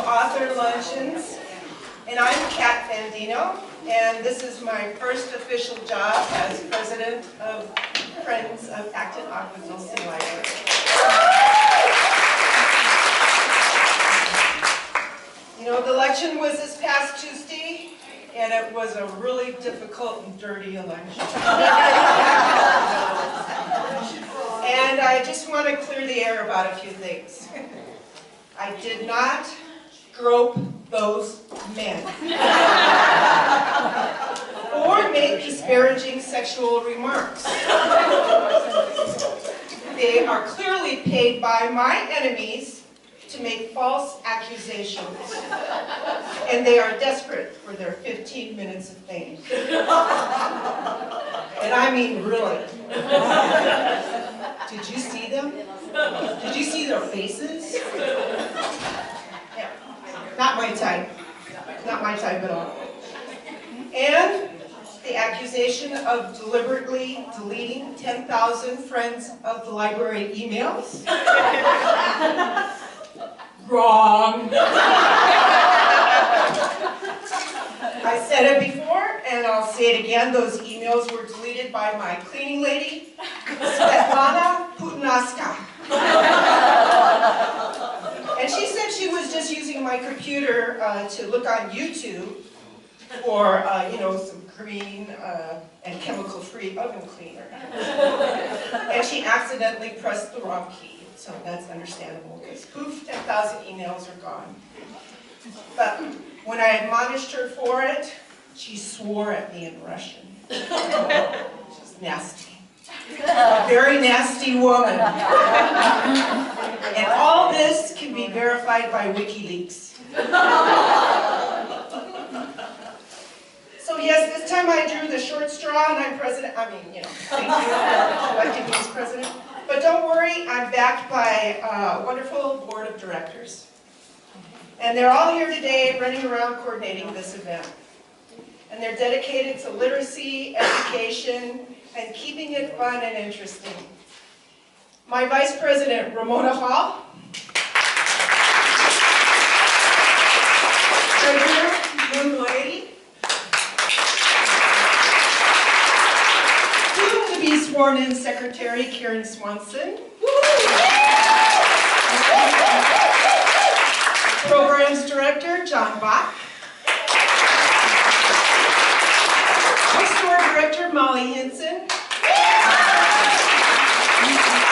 Author Luncheons, and I'm Kat Fandino, and this is my first official job as president of Friends of Acton, Agua, Dulce Library. You know, the election was this past Tuesday, and it was a really difficult and dirty election. And I just want to clear the air about a few things. I did not grope those men or make disparaging sexual remarks. They are clearly paid by my enemies to make false accusations, and they are desperate for their 15 minutes of fame. And I mean really. Did you see them? Did you see their faces? Yeah. Not my type. Not my type at all. And the accusation of deliberately deleting 10,000 Friends of the Library emails. Wrong. I said it before, and I'll say it again. Those emails were deleted by my cleaning lady, Svetlana Putinaska. And she said she was just using my computer to look on YouTube for, you know, some green and chemical-free oven cleaner. And she accidentally pressed the wrong key. So that's understandable, because poof, 10,000 emails are gone. But when I admonished her for it, she swore at me in Russian. She's nasty. A very nasty woman. And all this can be verified by WikiLeaks. So yes, this time I drew the short straw and I'm president. I mean, you know, thank you for electing me as president. But don't worry, I'm backed by a wonderful board of directors. And they're all here today running around coordinating this event. And they're dedicated to literacy, education, and keeping it fun and interesting. My Vice President, Ramona Hall. Treasurer, Moon Lady. Soon-to-be sworn-in Secretary, Karen Swanson. Programs Director, John Bach. Bookstore Director, Molly Hinson.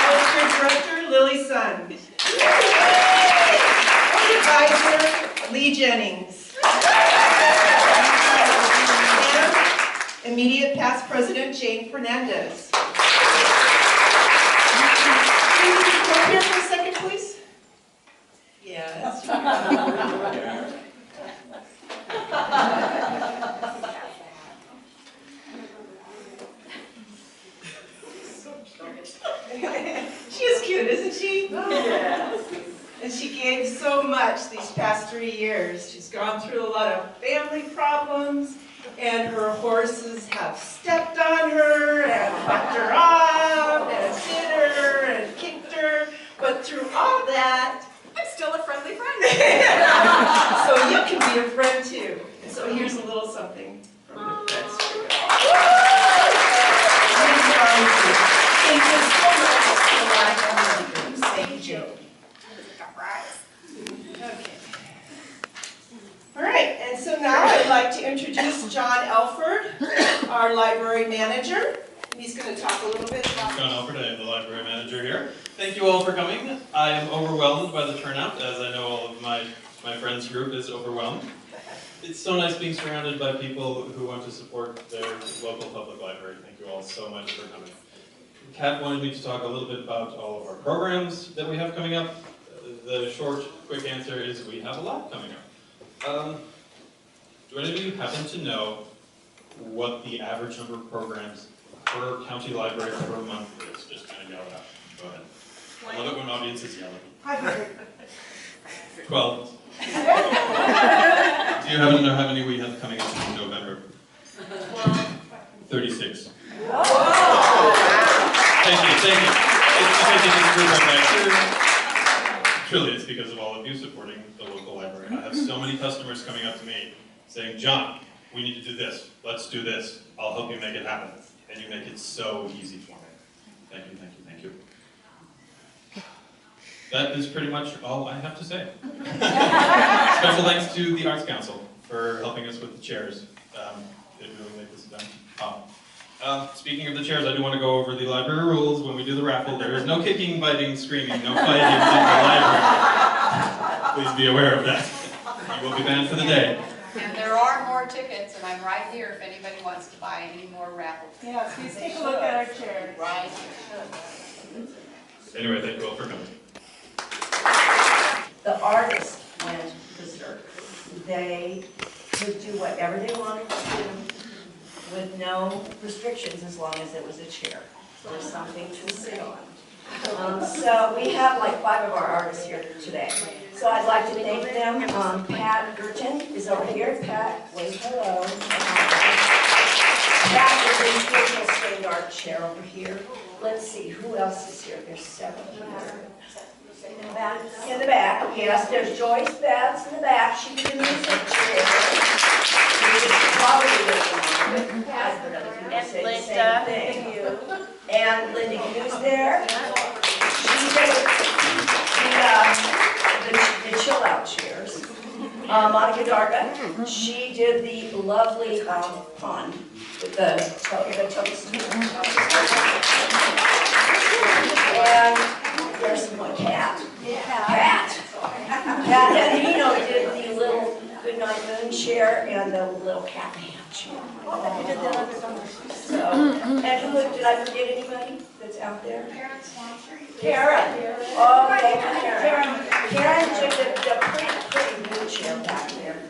Culture Director, Lily Sun. Board Advisor, Lee Jennings. And immediate past President, Jane Fernandez. Can you come here for a second, please? Yeah, that's true. She is cute, isn't she? Yes. And she gave so much these past 3 years. She's gone through a lot of family problems, and her horses have stepped on her and bucked her up and hit her and kicked her. But through all that, I'm still a friendly friend. so you can be a friend too. And so here's a little something from the friends. Thank you so much for live on the Thank you. Okay. All right, and so now I'd like to introduce John Elford, our library manager. He's going to talk a little bit about... John Elford, I am the library manager here. Thank you all for coming. I am overwhelmed by the turnout, as I know all of my friends group is overwhelmed. It's so nice being surrounded by people who want to support their local public library. Thank you all so much for coming. Kat wanted me to talk a little bit about all of our programs that we have coming up. The short, quick answer is we have a lot coming up. Do any of you happen to know what the average number of programs per county library per month is? Just kind of yell it out. Go ahead. I love it when audiences yell at me. 12. Do you happen to know how many we have coming up in November? 36. Thank you. It's because of this group right back here. Truly, it's because of all all of you supporting the local library. I have so many customers coming up to me saying, John, we need to do this. Let's do this. I'll help you make it happen. And you make it so easy for me. Thank you, thank you, thank you. That is pretty much all I have to say. Special thanks to the Arts Council for helping us with the chairs. It really made this event pop. Speaking of the chairs, I do want to go over the library rules when we do the raffle. There is no kicking, biting, screaming, no fighting in the library. Please be aware of that. You will be banned for the day. And there are more tickets, and I'm right here if anybody wants to buy any more raffle tickets. Yeah, please take a look at our chairs. Right. Anyway, thank you all for coming. The artist went berserk. They could do whatever they wanted to do with no restrictions as long as it was a chair or something to sit on. So we have like 5 of our artists here today. So I'd like to thank them. Pat Gerton is over here. Pat, wave hello. Pat is the spiritual state art chair over here. Let's see, who else is here? There's several here. In the back, yes. There's Joyce Betts in the back. She did the music chair. And Linda, thank you. And Linda Hughes there. She did the chill out chairs. Monica Darga, she did the lovely pond with the toast. And there's my cat. Cat. Cat Fandino did the little Goodnight Moon chair and the little cat man chair. So, and who, did I forget anybody that's out there? Karen. Oh, thank you, Karen. Karen did the pretty blue chair back there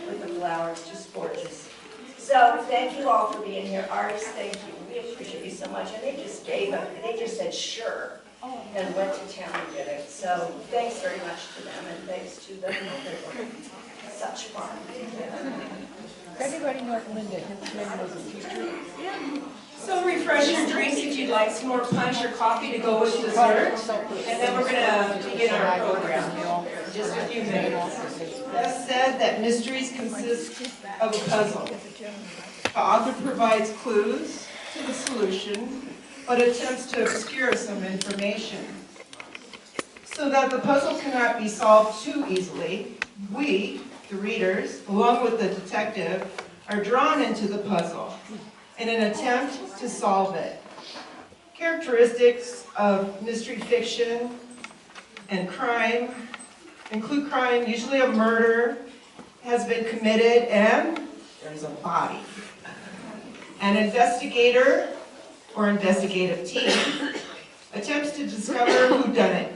with the flowers, just gorgeous. So thank you all for being here. Artists, thank you. We appreciate you so much. And they just gave up, they just said sure and went to town and did it. So thanks very much to them and thanks to them. Such fun. Everybody knows Linda. His name was a teacher. So refresh your drinks if you'd like some more punch or coffee to go with dessert. And then we're going to begin our program in just a few minutes. As said, that mysteries consist of a puzzle. The author provides clues to the solution, but attempts to obscure some information. So that the puzzle cannot be solved too easily, we, the readers, along with the detective, are drawn into the puzzle in an attempt to solve it. Characteristics of mystery fiction and crime include crime, usually a murder has been committed and there's a body. An investigator or investigative team attempts to discover who done it.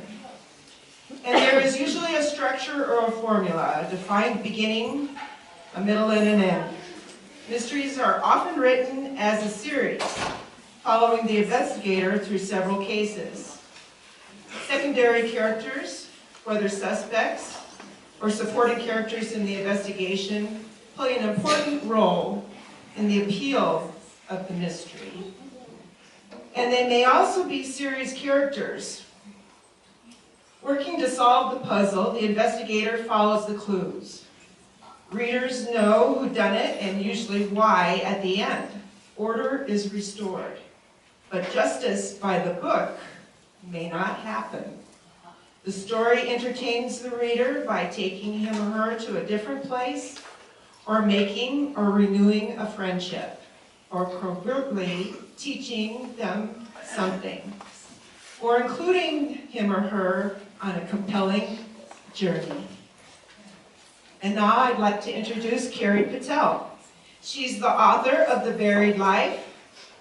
And there is usually a structure or a formula, a defined beginning, a middle, and an end. Mysteries are often written as a series, following the investigator through several cases. Secondary characters, whether suspects or supporting characters in the investigation, play an important role in the appeal of the mystery. And they may also be series characters. Working to solve the puzzle, the investigator follows the clues. Readers know who done it and usually why at the end. Order is restored. But justice by the book may not happen. The story entertains the reader by taking him or her to a different place, or making or renewing a friendship, or proverbially teaching them something, or including him or her on a compelling journey. And now I'd like to introduce Carrie Patel. She's the author of The Buried Life,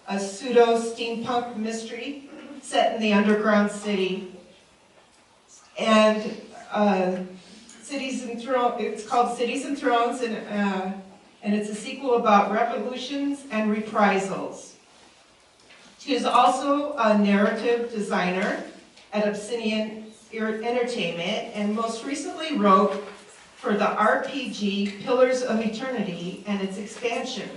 a pseudo-steampunk mystery set in the underground city. And it's called Cities and Thrones, and it's a sequel about revolutions and reprisals. She is also a narrative designer at Obsidian Entertainment, and most recently wrote for the RPG Pillars of Eternity and its expansion,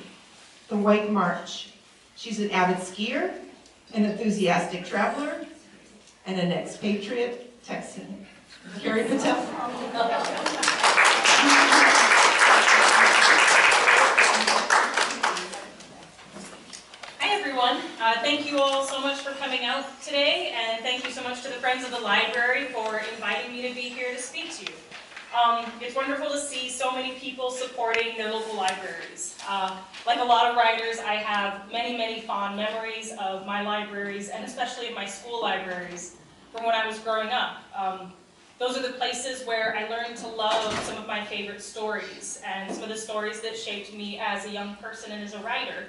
The White March. She's an avid skier, an enthusiastic traveler, and an expatriate Texan. Carrie Patel. Hi everyone. Thank you all so much for coming out today, and thank you so much to the Friends of the Library for inviting me to be here to speak to you. It's wonderful to see so many people supporting their local libraries. Like a lot of writers, I have many, many fond memories of my libraries, and especially of my school libraries from when I was growing up. Those are the places where I learned to love some of my favorite stories, and some of the stories that shaped me as a young person and as a writer.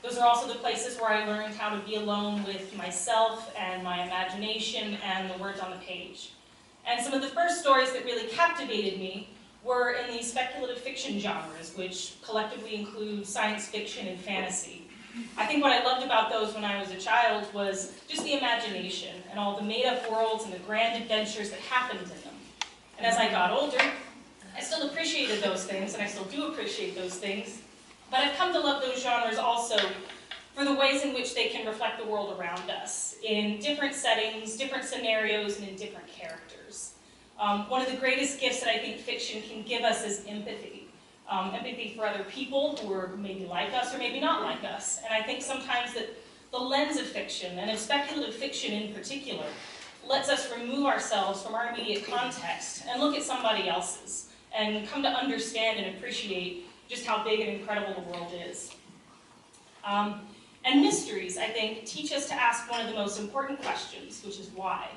Those are also the places where I learned how to be alone with myself and my imagination and the words on the page. And some of the first stories that really captivated me were in the speculative fiction genres, which collectively include science fiction and fantasy. I think what I loved about those when I was a child was just the imagination and all the made-up worlds and the grand adventures that happened in them. And as I got older, I still appreciated those things, and I still do appreciate those things, but I've come to love those genres also for the ways in which they can reflect the world around us, in different settings, different scenarios, and in different characters. One of the greatest gifts that I think fiction can give us is empathy. Empathy for other people who are maybe like us or maybe not like us. And I think sometimes that the lens of fiction, and of speculative fiction in particular, lets us remove ourselves from our immediate context and look at somebody else's, and come to understand and appreciate just how big and incredible the world is. And mysteries, I think, teach us to ask one of the most important questions, which is why.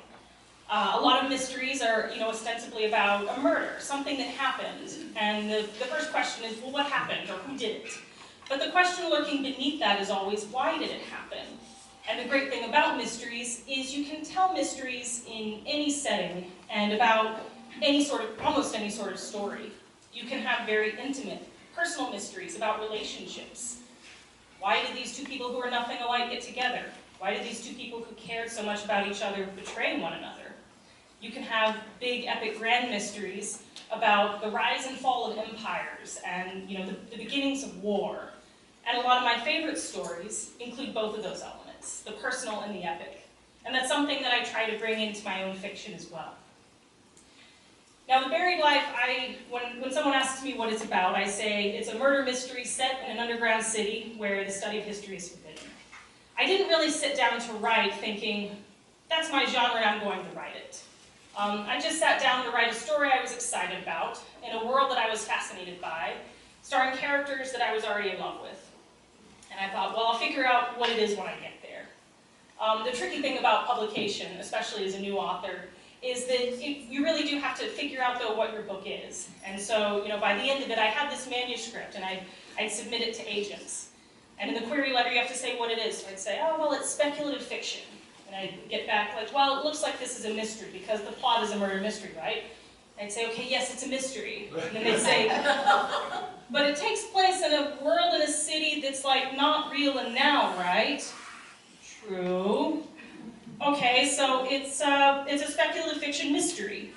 A lot of mysteries are, ostensibly about a murder, something that happened, and the first question is, well, what happened, or who did it? But the question lurking beneath that is always, why did it happen? And the great thing about mysteries is you can tell mysteries in any setting and about almost any sort of story. You can have very intimate, personal mysteries about relationships. Why did these two people who are nothing alike get together? Why did these two people who cared so much about each other betray one another? You can have big, epic, grand mysteries about the rise and fall of empires and the beginnings of war. And a lot of my favorite stories include both of those elements, the personal and the epic. And that's something that I try to bring into my own fiction as well. Now, The Buried Life, when someone asks me what it's about, I say it's a murder mystery set in an underground city where the study of history is forbidden. I didn't really sit down to write thinking, that's my genre and I'm going to write it. I just sat down to write a story I was excited about, in a world that I was fascinated by, starring characters that I was already in love with. And I thought, well, I'll figure out what it is when I get there. The tricky thing about publication, especially as a new author, is that you really do have to figure out, though, what your book is. And so, by the end of it, I had this manuscript, and I'd submit it to agents. And in the query letter, you have to say what it is. So I'd say, oh, well, it's speculative fiction. And I'd get back like, well, it looks like this is a mystery, because the plot is a murder mystery, right? I'd say, okay, yes, it's a mystery. And then they'd say, but it takes place in a world in a city that's, like, not real and now, right? True. Okay, so it's a speculative fiction mystery.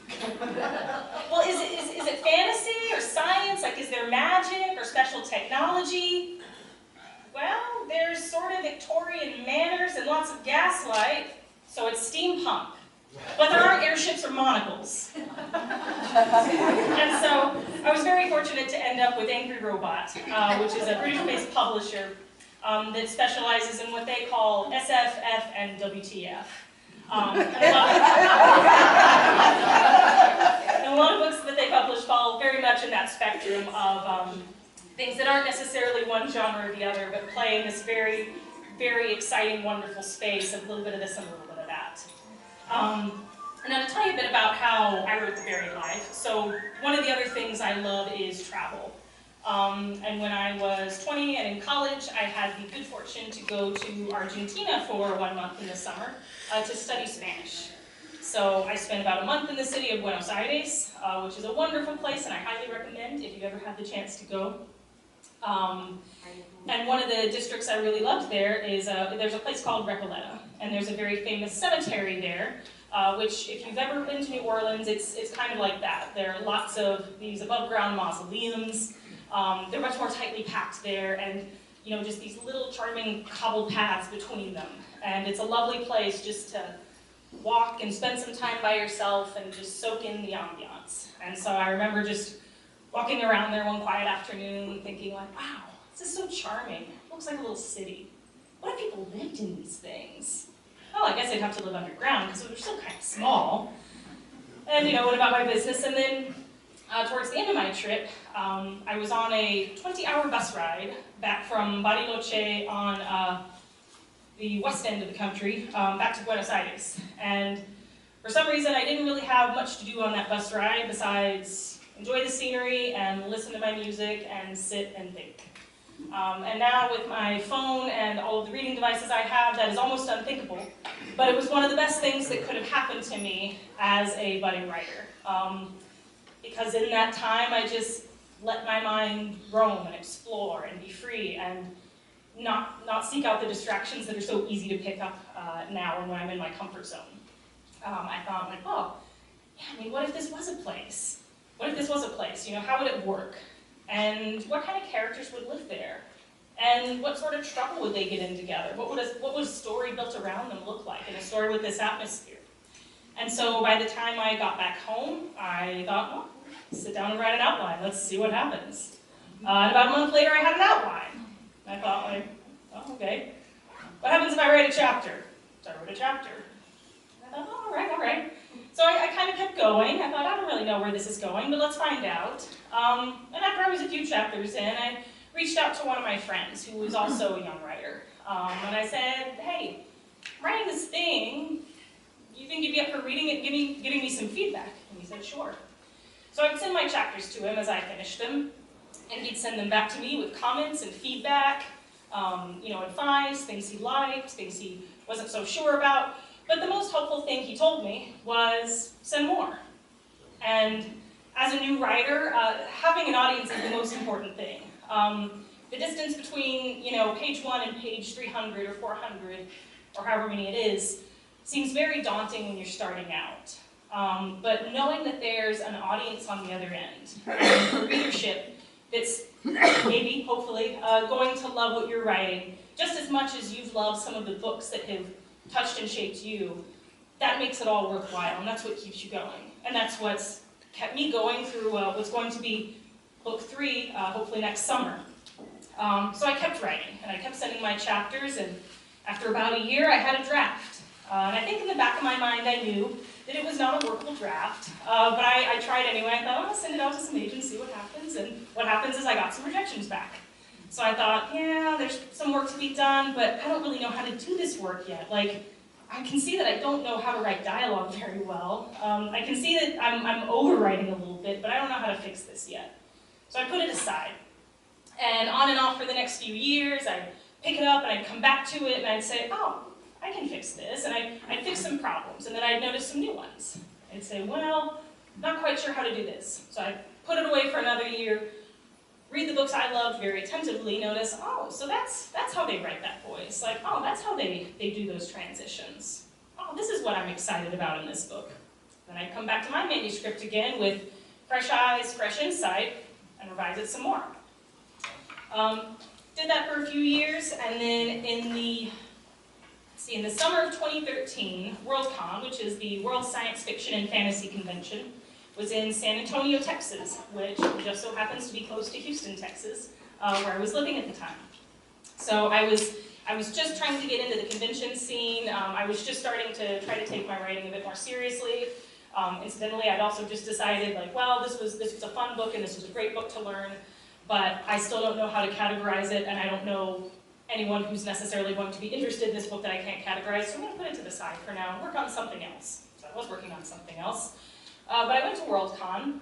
Well, is it fantasy or science? Like, is there magic or special technology? Well, there's sort of Victorian manners and lots of gaslight, so it's steampunk. But there aren't airships or monocles. And so I was very fortunate to end up with Angry Robot, which is a British-based publisher that specializes in what they call SF, F, and WTF. And a lot of books that they publish fall very much in that spectrum of things that aren't necessarily one genre or the other, but play in this very, very exciting, wonderful space of a little bit of this and a little bit of that. And now to tell you a bit about how I wrote The Buried Life. So one of the other things I love is travel. And when I was 20 and in college, I had the good fortune to go to Argentina for 1 month in the summer to study Spanish. So I spent about a month in the city of Buenos Aires, which is a wonderful place, and I highly recommend if you ever have the chance to go. And one of the districts I really loved there is, there's a place called Recoleta, and there's a very famous cemetery there, which if you've ever been to New Orleans, it's kind of like that. There are lots of these above-ground mausoleums. They're much more tightly packed there, and just these little charming cobbled paths between them. And it's a lovely place just to walk and spend some time by yourself and just soak in the ambiance. And so I remember just walking around there one quiet afternoon thinking like, wow, this is so charming. It looks like a little city. What if people lived in these things? Well, I guess they'd have to live underground because they're still kind of small. And you know, what about my business? And then towards the end of my trip, I was on a 20-hour bus ride back from Bariloche on the west end of the country, back to Buenos Aires. And for some reason, I didn't really have much to do on that bus ride besides enjoy the scenery and listen to my music and sit and think. And now with my phone and all of the reading devices I have, that is almost unthinkable. But it was one of the best things that could have happened to me as a budding writer. Because in that time, I just let my mind roam and explore and be free and not seek out the distractions that are so easy to pick up now when I'm in my comfort zone. I thought, like, oh, yeah, I mean, what if this was a place? What if this was a place? You know, how would it work? And what kind of characters would live there? And what sort of trouble would they get in together? What would a story built around them look like in a story with this atmosphere? And so by the time I got back home, I thought, well, sit down and write an outline. Let's see what happens. And about a month later, I had an outline. I thought, like, oh, okay. What happens if I write a chapter? So I wrote a chapter. I thought, oh, all right. So I kind of kept going. I thought, I don't really know where this is going, but let's find out. And after I was a few chapters in, I reached out to one of my friends who was also a young writer. And I said, hey, I'm writing this thing. Do you think you'd be up for reading it and giving me some feedback? And he said, sure. So I'd send my chapters to him as I finished them, and he'd send them back to me with comments and feedback, you know, advice, things he liked, things he wasn't so sure about. But the most helpful thing he told me was send more. And as a new writer, having an audience is the most important thing. The distance between, you know, page 1 and page 300 or 400, or however many it is, seems very daunting when you're starting out. But knowing that there's an audience on the other end, a readership that's maybe, hopefully, going to love what you're writing, just as much as you've loved some of the books that have touched and shaped you, that makes it all worthwhile, and that's what keeps you going. And that's what's kept me going through what's going to be book 3, hopefully next summer. So I kept writing, and I kept sending my chapters, and after about a year, I had a draft. And I think in the back of my mind, I knew that it was not a workable draft, but I tried anyway. I thought, I'll send it out to some agents, see what happens, and what happens is I got some rejections back. So I thought, yeah, there's some work to be done, but I don't really know how to do this work yet. Like, I can see that I don't know how to write dialogue very well. I can see that I'm overwriting a little bit, but I don't know how to fix this yet. So I put it aside. And on and off for the next few years, I'd pick it up and I'd come back to it and I'd say, oh, I can fix this. And I'd fix some problems, and then I'd notice some new ones. I'd say, well, not quite sure how to do this. So I'd put it away for another year, read the books I loved very attentively, notice, oh, so that's how they write that voice. Like, oh, that's how they do those transitions. Oh, this is what I'm excited about in this book. Then I'd come back to my manuscript again with fresh eyes, fresh insight, and revise it some more. Did that for a few years, and then in the summer of 2013, WorldCon, which is the World Science Fiction and Fantasy Convention, was in San Antonio, Texas, which just so happens to be close to Houston, Texas, where I was living at the time. So I was just trying to get into the convention scene. I was just starting to try to take my writing a bit more seriously. Incidentally, I'd also just decided, like, well, this was a fun book and this was a great book to learn, but I still don't know how to categorize it, and I don't know anyone who's necessarily going to be interested in this book that I can't categorize, so I'm going to put it to the side for now and work on something else. So I was working on something else. But I went to WorldCon,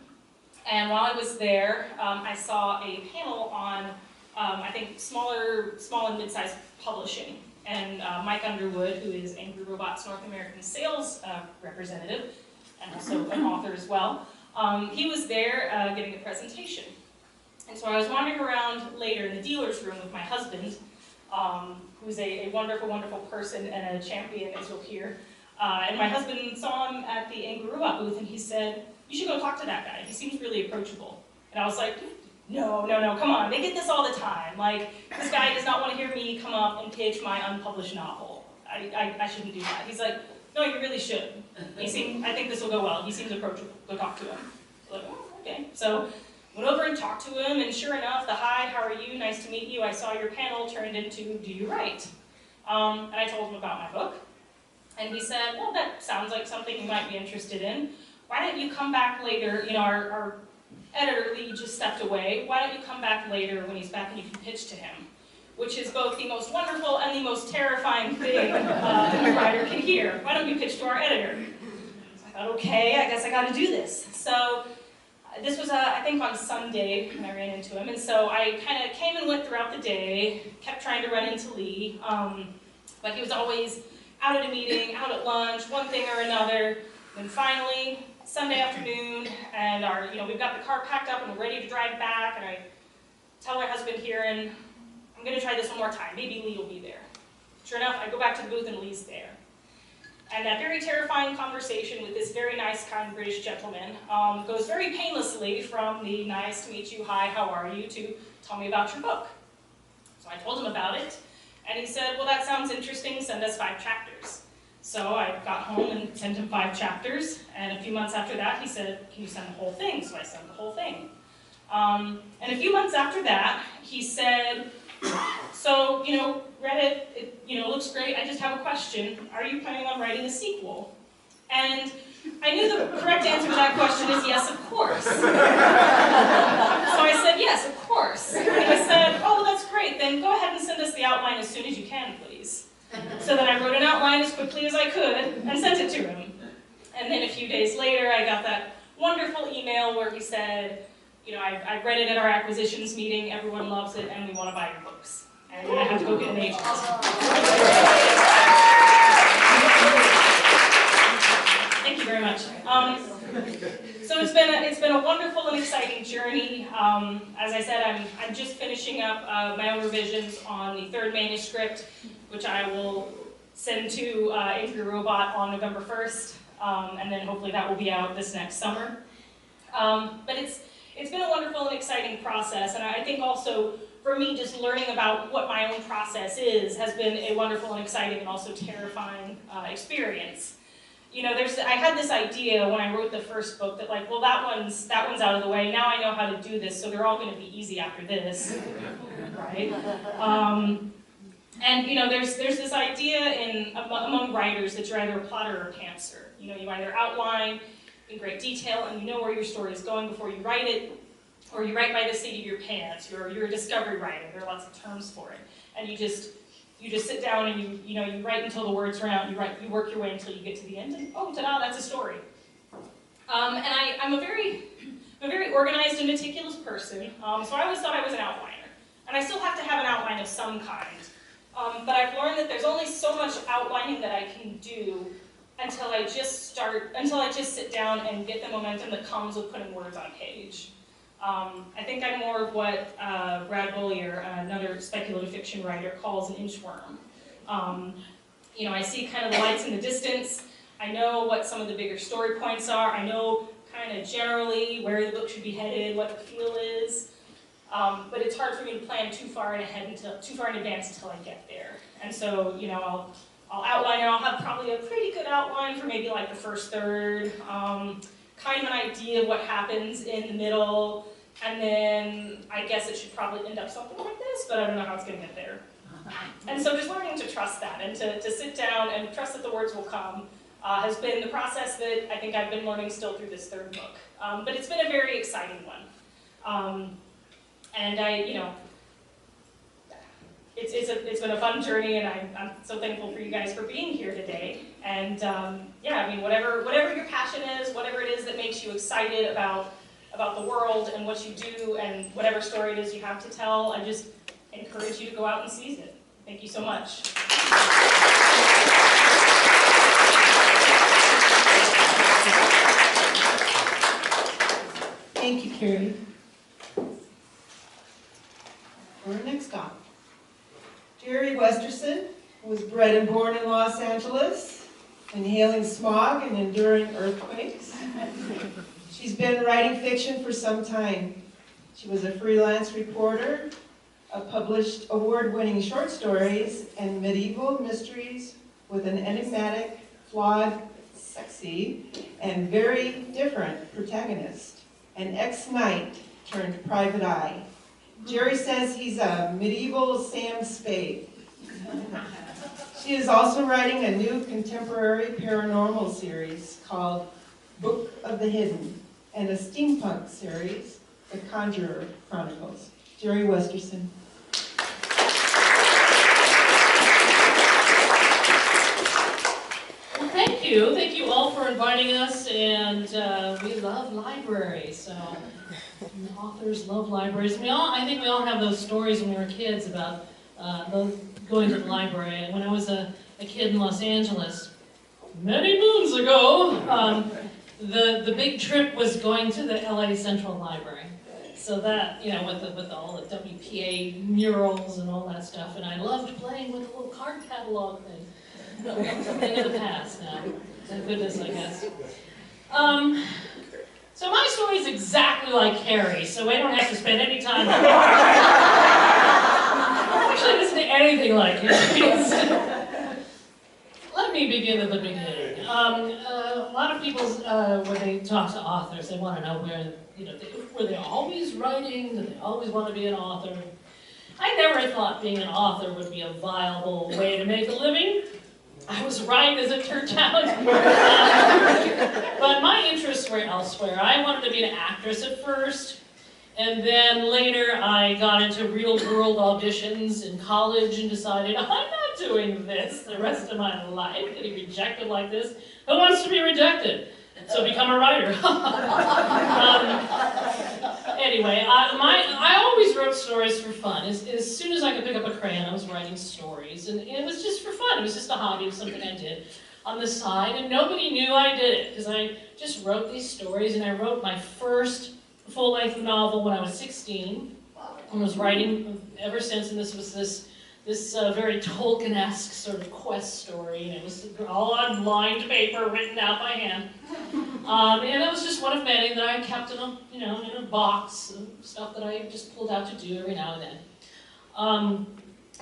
and while I was there, I saw a panel on, I think, small and mid-sized publishing. And Mike Underwood, who is Angry Robot's North American sales representative, and also an author as well, he was there giving a presentation. And so I was wandering around later in the dealer's room with my husband, who's a wonderful, wonderful person and a champion, as you'll hear. And my husband saw him at the Angry Robot booth, and he said, you should go talk to that guy. He seems really approachable. And I was like, no, come on. They get this all the time. Like, this guy does not want to hear me come up and pitch my unpublished novel. I shouldn't do that. He's like, no, you really should. I think this will go well. He seems approachable. Go talk to him. Like, oh, okay. So went over and talked to him, and sure enough, the hi, how are you? Nice to meet you. I saw your panel turned into, do you write? And I told him about my book. And he said, well, that sounds like something you might be interested in. Why don't you come back later? You know, our editor, Lee, just stepped away. Why don't you come back later when he's back and you can pitch to him? Which is both the most wonderful and the most terrifying thing a writer can hear. Why don't you pitch to our editor? So I thought, okay, I guess I got to do this. So this was, I think, on Sunday when I ran into him. And so I kind of came and went throughout the day, kept trying to run into Lee. But he was always out at a meeting, out at lunch, one thing or another. And finally, Sunday afternoon, and we've got the car packed up and we're ready to drive back, and I tell my husband here, and I'm gonna try this one more time, maybe Lee will be there. Sure enough, I go back to the booth and Lee's there. And that very terrifying conversation with this very nice, kind British gentleman goes very painlessly from the nice to meet you, hi, how are you, to tell me about your book. So I told him about it, and he said, well, that sounds interesting, send us 5 chapters. So I got home and sent him 5 chapters, and a few months after that, he said, can you send the whole thing? So I sent the whole thing. And a few months after that, he said, so, read it, looks great, I just have a question. Are you planning on writing a sequel? And I knew the correct answer to that question is yes, of course. So I said, yes, of course. And he said, oh, well, that's great, then go ahead and send us the outline as soon as you can, please. So then I wrote an outline as quickly as I could and sent it to him. And then a few days later, I got that wonderful email where he said, I read it at our acquisitions meeting, everyone loves it, and we want to buy your books. And then I have to go get an agent. Thank you very much. So it's been a wonderful and exciting journey. As I said, I'm just finishing up my own revisions on the 3rd manuscript, which I will send to Angry Robot on November 1st, and then hopefully that will be out this next summer. But it's been a wonderful and exciting process, and I think also for me just learning about what my own process is has been a wonderful and exciting and also terrifying experience. I had this idea when I wrote the first book that well, that one's out of the way, now I know how to do this, so they're all going to be easy after this, right? And there's this idea among writers that you're either a plotter or a pantser. You either outline in great detail and you know where your story is going before you write it, or you write by the seat of your pants. You're a discovery writer. There are lots of terms for it, and you just sit down and you write until the words run out. You work your way until you get to the end, and oh, ta-da! That's a story. And I'm a very organized and meticulous person. So I always thought I was an outliner, and I still have to have an outline of some kind. But I've learned that there's only so much outlining that I can do until I just sit down and get the momentum that comes with putting words on a page. I think I'm more of what Brad Bollier, another speculative fiction writer, calls an inchworm. I see kind of the lights in the distance. I know what some of the bigger story points are. I know kind of generally where the book should be headed, what the feel is. But it's hard for me to plan too far in advance until I get there. And so, I'll outline and I'll have probably a pretty good outline for maybe like the first third, kind of an idea of what happens in the middle, and then I guess it should probably end up something like this, but I don't know how it's going to get there. And so just learning to trust that and to sit down and trust that the words will come has been the process that I think I've been learning still through this 3rd book. But it's been a very exciting one. And it's been a fun journey, and I'm so thankful for you guys for being here today. And whatever your passion is, whatever it is that makes you excited about the world and what you do, and whatever story it is you have to tell, I just encourage you to go out and seize it. Thank you so much. Thank you, Carrie. For our next stop, Jerry Westerson was bred and born in Los Angeles, inhaling smog and enduring earthquakes. She's been writing fiction for some time. She was a freelance reporter, published award-winning short stories and medieval mysteries with an enigmatic flawed, sexy, and very different protagonist, an ex-knight turned private eye. Jerry says he's a medieval Sam Spade. She is also writing a new contemporary paranormal series called Book of the Hidden, and a steampunk series, The Conjurer Chronicles. Jerry Westerson. Well, thank you. Thank you all for inviting us, and we love libraries, so authors love libraries. I think we all have those stories when we were kids about going to the library. And when I was a kid in Los Angeles, many moons ago, the big trip was going to the LA Central Library. So that, you know, with all the WPA murals and all that stuff, and I loved playing with the little card catalog thing. It's a thing of the past now. Thank goodness, I guess. So my story is exactly like Carrie's, so we don't have to spend any time. Actually, it isn't anything like Carrie's. Let me begin at the beginning. A lot of people, when they talk to authors, they want to know where, were they always writing? Did they always want to be an author? I never thought being an author would be a viable way to make a living. I was right, as it turned out. But my interests were elsewhere. I wanted to be an actress at first, and then later I got into real-world auditions in college and decided, I'm not doing this the rest of my life, getting rejected like this. Who wants to be rejected? So become a writer. Anyway, I always wrote stories for fun. As soon as I could pick up a crayon, I was writing stories. And it was just for fun. It was just a hobby. It was something I did on the side. And nobody knew I did it, because I just wrote these stories. And I wrote my first full-length novel when I was 16. And was writing ever since. And this was this very Tolkien-esque sort of quest story. And it was all on lined paper, written out by hand. And it was just one of many that I kept in a box of stuff that I just pulled out to do every now and then.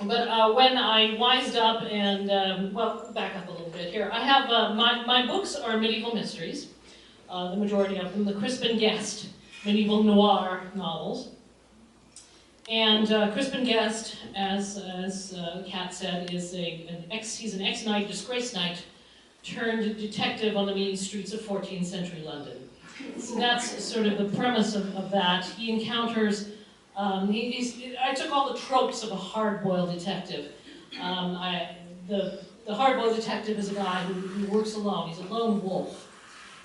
But when I wised up and, well, back up a little bit here. I have, my books are medieval mysteries, the majority of them, the Crispin Guest medieval noir novels. And Crispin Guest, as Kat said, is he's an ex-knight, disgraced knight, turned detective on the mean streets of 14th century London. So that's sort of the premise of that. He encounters, I took all the tropes of a hard-boiled detective. The hard-boiled detective is a guy who works alone. He's a lone wolf.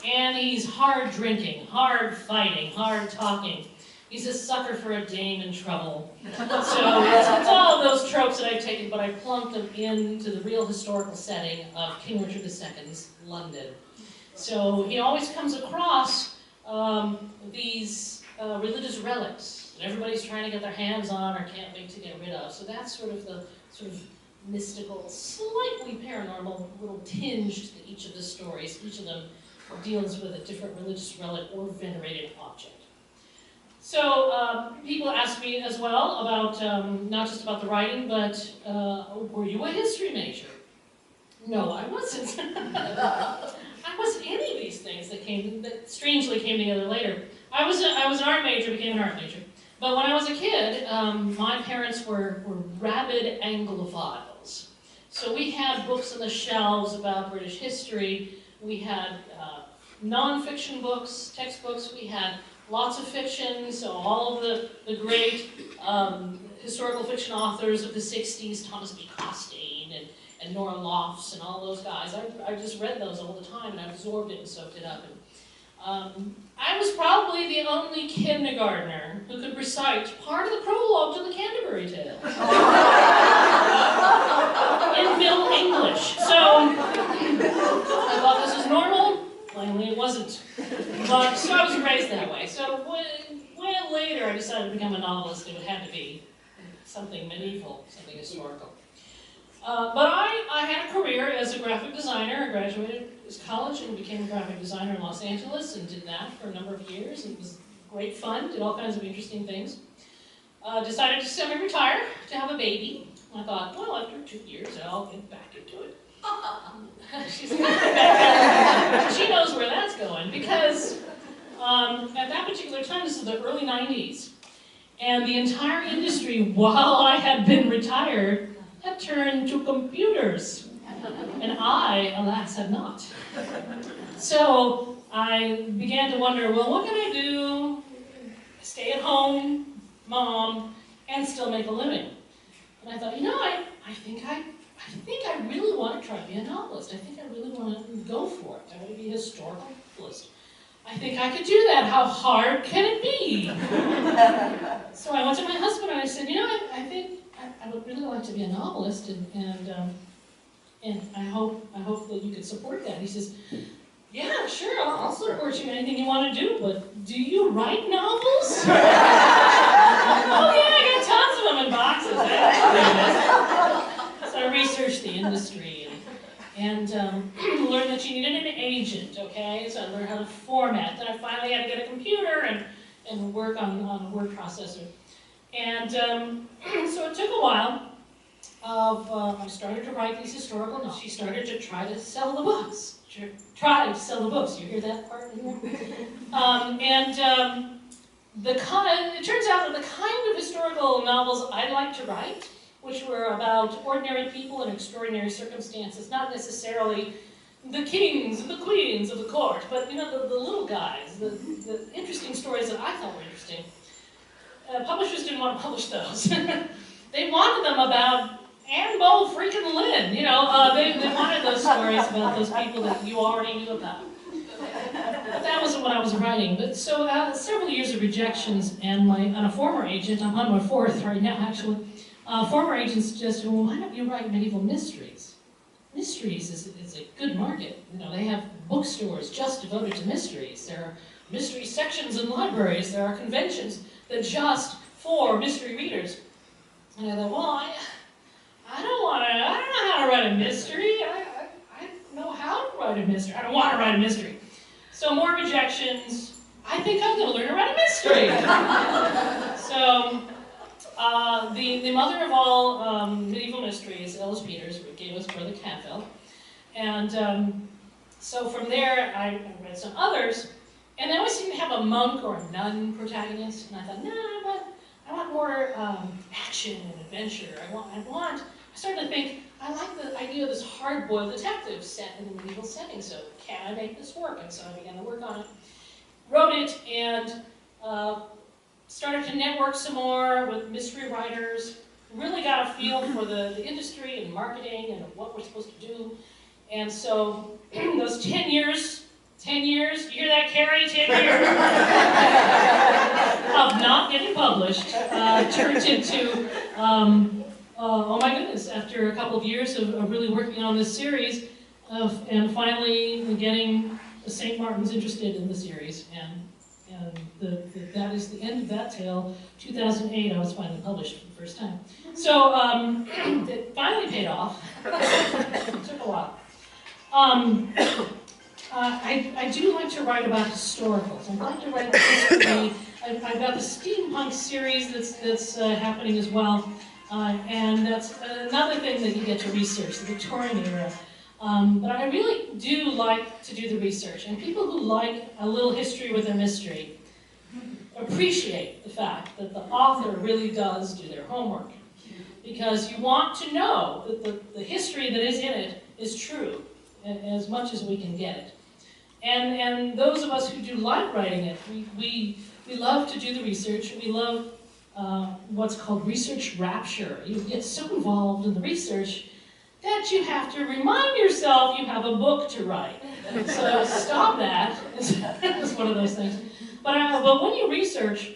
And he's hard drinking, hard fighting, hard talking. He's a sucker for a dame in trouble. So it's all of those tropes that I've taken, but I plunked them into the real historical setting of King Richard II's London. So he always comes across these religious relics that everybody's trying to get their hands on or can't wait to get rid of. So that's sort of the mystical, slightly paranormal little tinge to each of the stories. Each of them deals with a different religious relic or venerated object. So people ask me as well about, not just about the writing, but were you a history major? No, I wasn't. I wasn't any of these things that strangely came together later. I was an art major, became an art major. But when I was a kid, my parents were rabid Anglophiles. So we had books on the shelves about British history. We had non-fiction books, textbooks. We had lots of fiction, so all of the great historical fiction authors of the 60s, Thomas B. Costain and Nora Lofts and all those guys. I just read those all the time and I absorbed it and soaked it up. And, I was probably the only kindergartner who could recite part of the prologue to the Canterbury Tales in Middle English. So I thought this was normal. Plainly it wasn't. But so I was raised that way. So when later I decided to become a novelist, it had to be something medieval, something historical. But I had a career as a graphic designer. I graduated college and became a graphic designer in Los Angeles and did that for a number of years. It was great fun, did all kinds of interesting things. Decided to semi-retire to have a baby. I thought, well, after 2 years, I'll get back into it. She's she knows where that's going because at that particular time, this is the early 90s, and the entire industry, while I had been retired, had turned to computers, and I, alas, had not. So I began to wonder, well, what can I do? Stay at home, mom, and still make a living. And I thought, you know, I think I really want to try to be a novelist. I think I really want to go for it. I want to be a historical novelist. I think I could do that. How hard can it be? So I went to my husband and I said, you know, I think I would really like to be a novelist, and I hope that you could support that. He says, yeah, sure, I'll support you in anything you want to do, but do you write novels? Oh yeah, I got tons of them in boxes. So I researched the industry and learned that you needed an agent, okay? So I learned how to format. Then I finally had to get a computer and work on a word processor. And so it took a while. I started to write these historical novels. She started to try to sell the books. Try to sell the books. You hear that part in there? It turns out that the kind of historical novels I like to write, which were about ordinary people in extraordinary circumstances, not necessarily the kings and the queens of the court, but you know, the little guys, the interesting stories that I thought were interesting. Publishers didn't want to publish those. They wanted them about Anne Bowl freaking Lynn, you know, they wanted those stories about those people that you already knew about. But that wasn't what I was writing. But so several years of rejections, and a former agent, I'm on my fourth right now actually, former agent suggested, well, why don't you write medieval mysteries? Mysteries is a good market. You know, they have bookstores just devoted to mysteries. There are mystery sections in libraries. There are conventions that just for mystery readers. And I thought, well, I don't know how to write a mystery. I know how to write a mystery. I don't want to write a mystery. So more rejections. I think I'm going to learn to write a mystery. So the mother of all medieval mysteries, Ellis Peters, gave us Brother Campbell. And so from there, I read some others. And they always seem to have a monk or a nun protagonist. And I thought, no, I want more action and adventure. I started to think, I like the idea of this hard-boiled detective set in a medieval setting, so can I make this work? And so I began to work on it. Wrote it and started to network some more with mystery writers. Really got a feel for the industry and marketing and what we're supposed to do. And so those 10 years, you hear that, Carrie? 10 years of not getting published turned into, oh my goodness, after a couple of years of really working on this series, and finally getting the St. Martin's interested in the series, and that is the end of that tale. 2008, I was finally published for the first time. So it finally paid off. It took a while. I do like to write about historicals. I like to write about history. I've got the steampunk series that's happening as well. And that's another thing that you get to research, the Victorian era. But I really do like to do the research. And people who like a little history with a mystery appreciate the fact that the author really does do their homework. Because you want to know that the history that is in it is true, as much as we can get it. And those of us who do like writing it, we love to do the research. We love what's called research rapture. You get so involved in the research that you have to remind yourself you have a book to write. So stop that. It's one of those things. But when you research,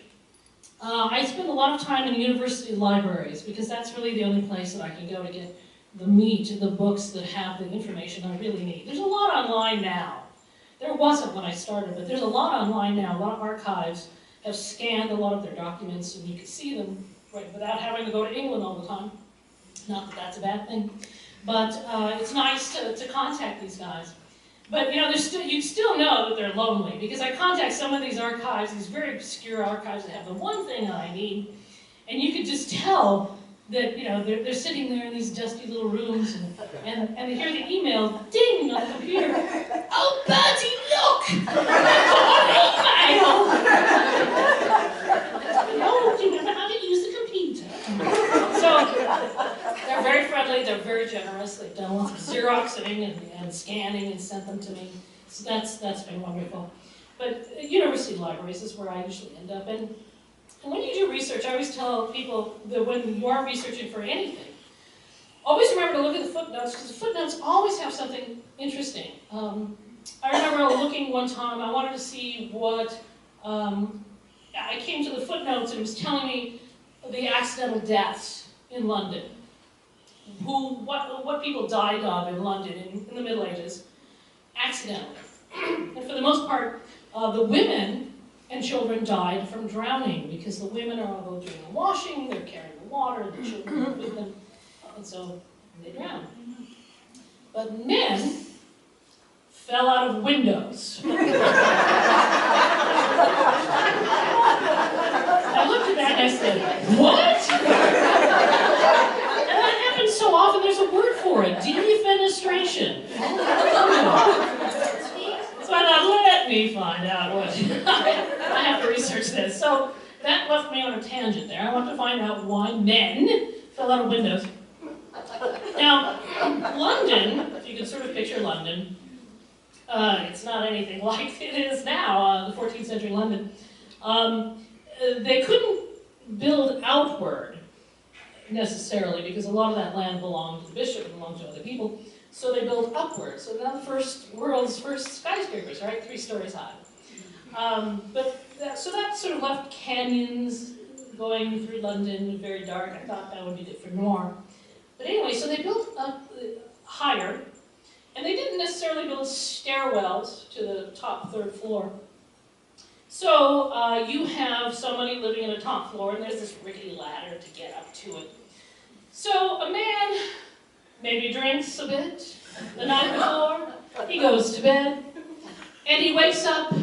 I spend a lot of time in university libraries because that's really the only place that I can go to get the meat of the books that have the information I really need. There's a lot online now. There wasn't when I started, but there's a lot online now. A lot of archives have scanned a lot of their documents, and you can see them right without having to go to England all the time. Not that that's a bad thing, but it's nice to contact these guys. But you know, you still know that they're lonely because I contact some of these archives, these very obscure archives that have the one thing that I need, and you could just tell that, you know, they're sitting there in these dusty little rooms and they hear the email ding on the computer. Oh, Bertie, look! I got an email! No, you know how to use the computer. So, they're very friendly, they're very generous. They've done lots of Xeroxing and scanning and sent them to me. So that's been wonderful. But university libraries is where I usually end up. And when you do research, I always tell people that when you are researching for anything, always remember to look at the footnotes, because the footnotes always have something interesting. I remember looking one time, I wanted to see what, I came to the footnotes and it was telling me the accidental deaths in London. What people died of in London in the Middle Ages, accidentally. And for the most part, the women and children died from drowning, because the women are all doing the washing, they're carrying the water, the children are with them, and so they drown. But men fell out of windows. I looked at that and I said, what? And that happens so often, there's a word for it, defenestration. So I thought, let me find out what, I have to research this. So that left me on a tangent there. I want to find out why men fell out of windows. Now, London, if you can sort of picture London, it's not anything like it is now, the 14th century London. They couldn't build outward necessarily, because a lot of that land belonged to the bishop and belonged to other people. So they built upward. So now the world's first skyscrapers, right? 3 stories high. So that sort of left canyons going through London, very dark. I thought that would be good for noir. But anyway, so they built up higher, and they didn't necessarily build stairwells to the top 3rd floor. So you have somebody living in a top floor, and there's this rickety ladder to get up to it. So a man maybe drinks a bit the night before, he goes to bed, and he wakes up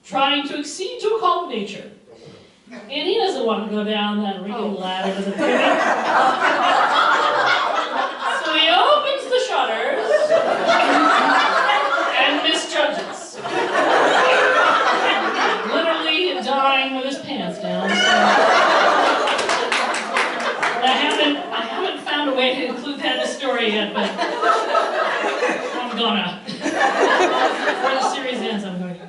trying to accede to a call of nature. And he doesn't want to go down that rickety ladder to the pyramid. So he opens the shutters and misjudges. Literally dying with his pants down. I haven't found a way to include that in the story yet, but I'm gonna. Before the series ends, I'm going to.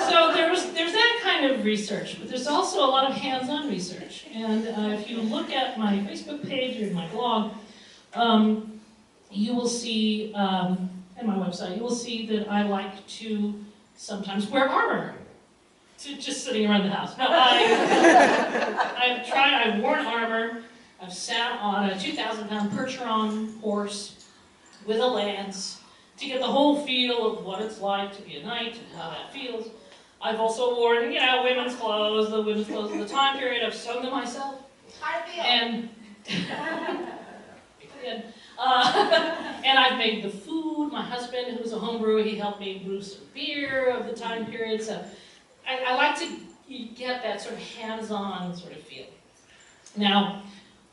So there's that kind of research, but there's also a lot of hands-on research. And if you look at my Facebook page or my blog, you will see, and my website, you will see that I like to sometimes wear armor. Just sitting around the house. No, I've worn armor. I've sat on a 2,000-pound Percheron horse with a lance to get the whole feel of what it's like to be a knight and how that feels. I've also worn, women's clothes, the women's clothes of the time period. I've sewn them myself. And and I've made the food. My husband, who's a home brewer, he helped me brew some beer of the time period. So I like to get that sort of hands-on sort of feel. Now,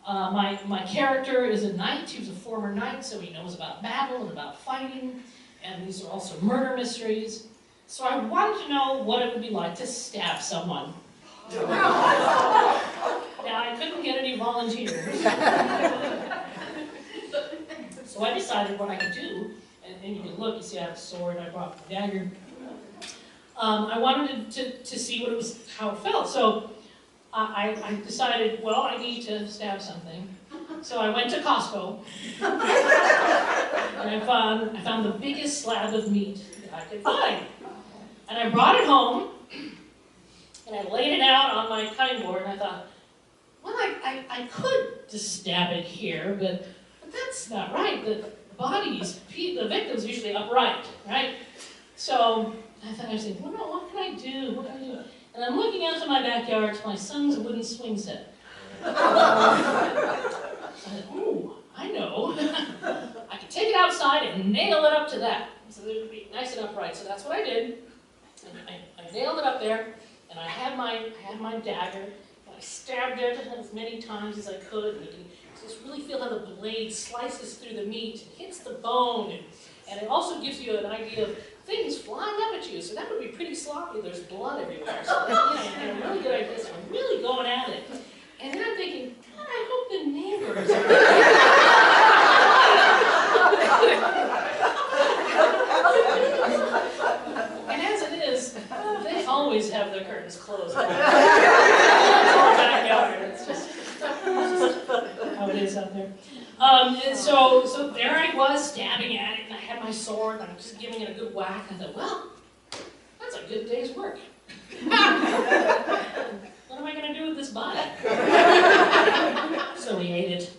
my character is a knight. He was a former knight, so he knows about battle and about fighting. And these are also murder mysteries. So I wanted to know what it would be like to stab someone. Now, I couldn't get any volunteers. So I decided what I could do, and you can look, you see I have a sword, I brought my dagger. I wanted to see what it was, how it felt. So I decided, well, I need to stab something. So I went to Costco, and I found the biggest slab of meat that I could find. And I brought it home, and I laid it out on my cutting board, and I thought, well, I could just stab it here, but that's not right. The the victim's usually upright, right? So I thought, well, no, what can I do? What can I do? And I'm looking out to my backyard to my son's wooden swing set. So I said, oh, I know. I could take it outside and nail it up to that. So it would be nice and upright. So that's what I did. And I nailed it up there, and I had my dagger. I I stabbed it as many times as I could, and you can just really feel how the blade slices through the meat and hits the bone, and it also gives you an idea of things flying up at you, so that would be pretty sloppy. There's blood everywhere, so that, a really good idea. So I'm really going at it. And then I'm thinking, God, I hope the neighbors are And as it is, they always have their curtains closed. Backyard, it's just how it is out there. And so there I was stabbing at it, and I had my sword, and I'm just giving it a good whack. I thought, well, that's a good day's work. What am I going to do with this body? So we ate it.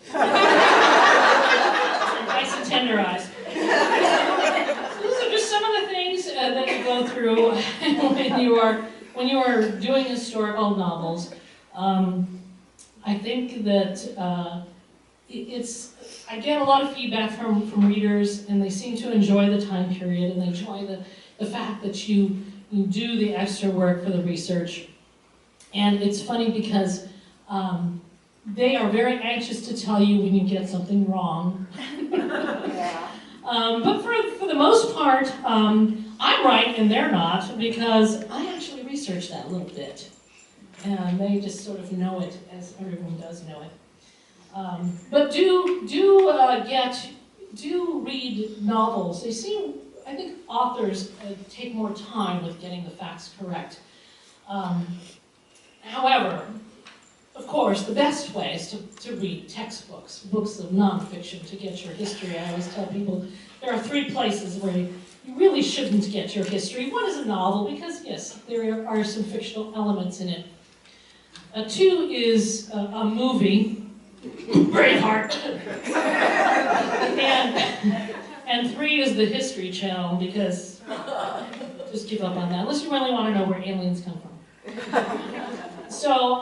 Nice and tenderized. So these are just some of the things that you go through when you are doing historical novels. I think that I get a lot of feedback from readers, and they seem to enjoy the time period, and they enjoy the fact that you do the extra work for the research. And it's funny because they are very anxious to tell you when you get something wrong. But for the most part, I'm right and they're not, because I actually researched that a little bit. And they just sort of know it, as everyone does know it. But do read novels. They seem, I think authors take more time with getting the facts correct. However, of course, the best way is to read textbooks, books of nonfiction to get your history. I always tell people there are 3 places where you really shouldn't get your history. One is a novel, because yes, there are some fictional elements in it. 2 is a movie, Braveheart. and 3 is the History Channel, because just give up on that, unless you really want to know where aliens come from. So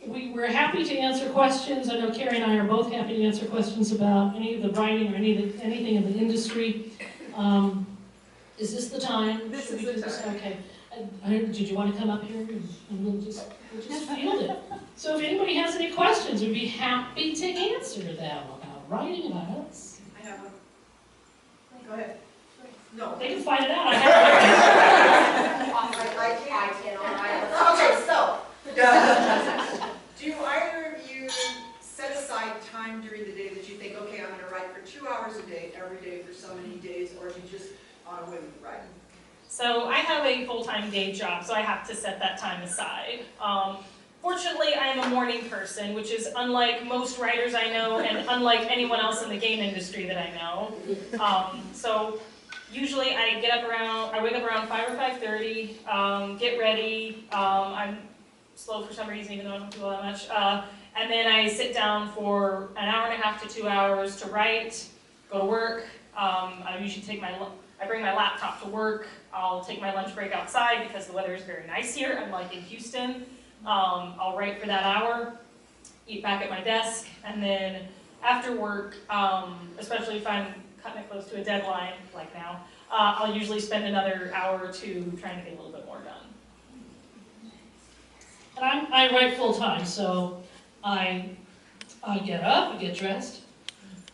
we're happy to answer questions. I know Carrie and I are both happy to answer questions about any of the writing or anything in the industry. Is this the time? This is the time. Okay. Did you want to come up here and we'll just field it? So if anybody has any questions, we'd be happy to answer them about writing, about us. I have one. Go ahead. No. They can find it out. I can. Okay, so, do either of you set aside time during the day that you think, okay, I'm going to write for 2 hours a day, every day for so many days, or do you just on a whim write? So I have a full-time day job, so I have to set that time aside. Fortunately, I am a morning person, which is unlike most writers I know, and unlike anyone else in the game industry that I know. So usually I wake up around 5 or 5:30, get ready. I'm slow for some reason, even though I don't do all that much. And then I sit down for an hour and a half to 2 hours to write, go to work. I usually I bring my laptop to work. I'll take my lunch break outside because the weather is very nice here, unlike in Houston. I'll write for that hour, eat back at my desk, and then after work, especially if I'm cutting it close to a deadline, like now, I'll usually spend another hour or 2 trying to get a little bit more done. And I write full time, so I get up, I get dressed,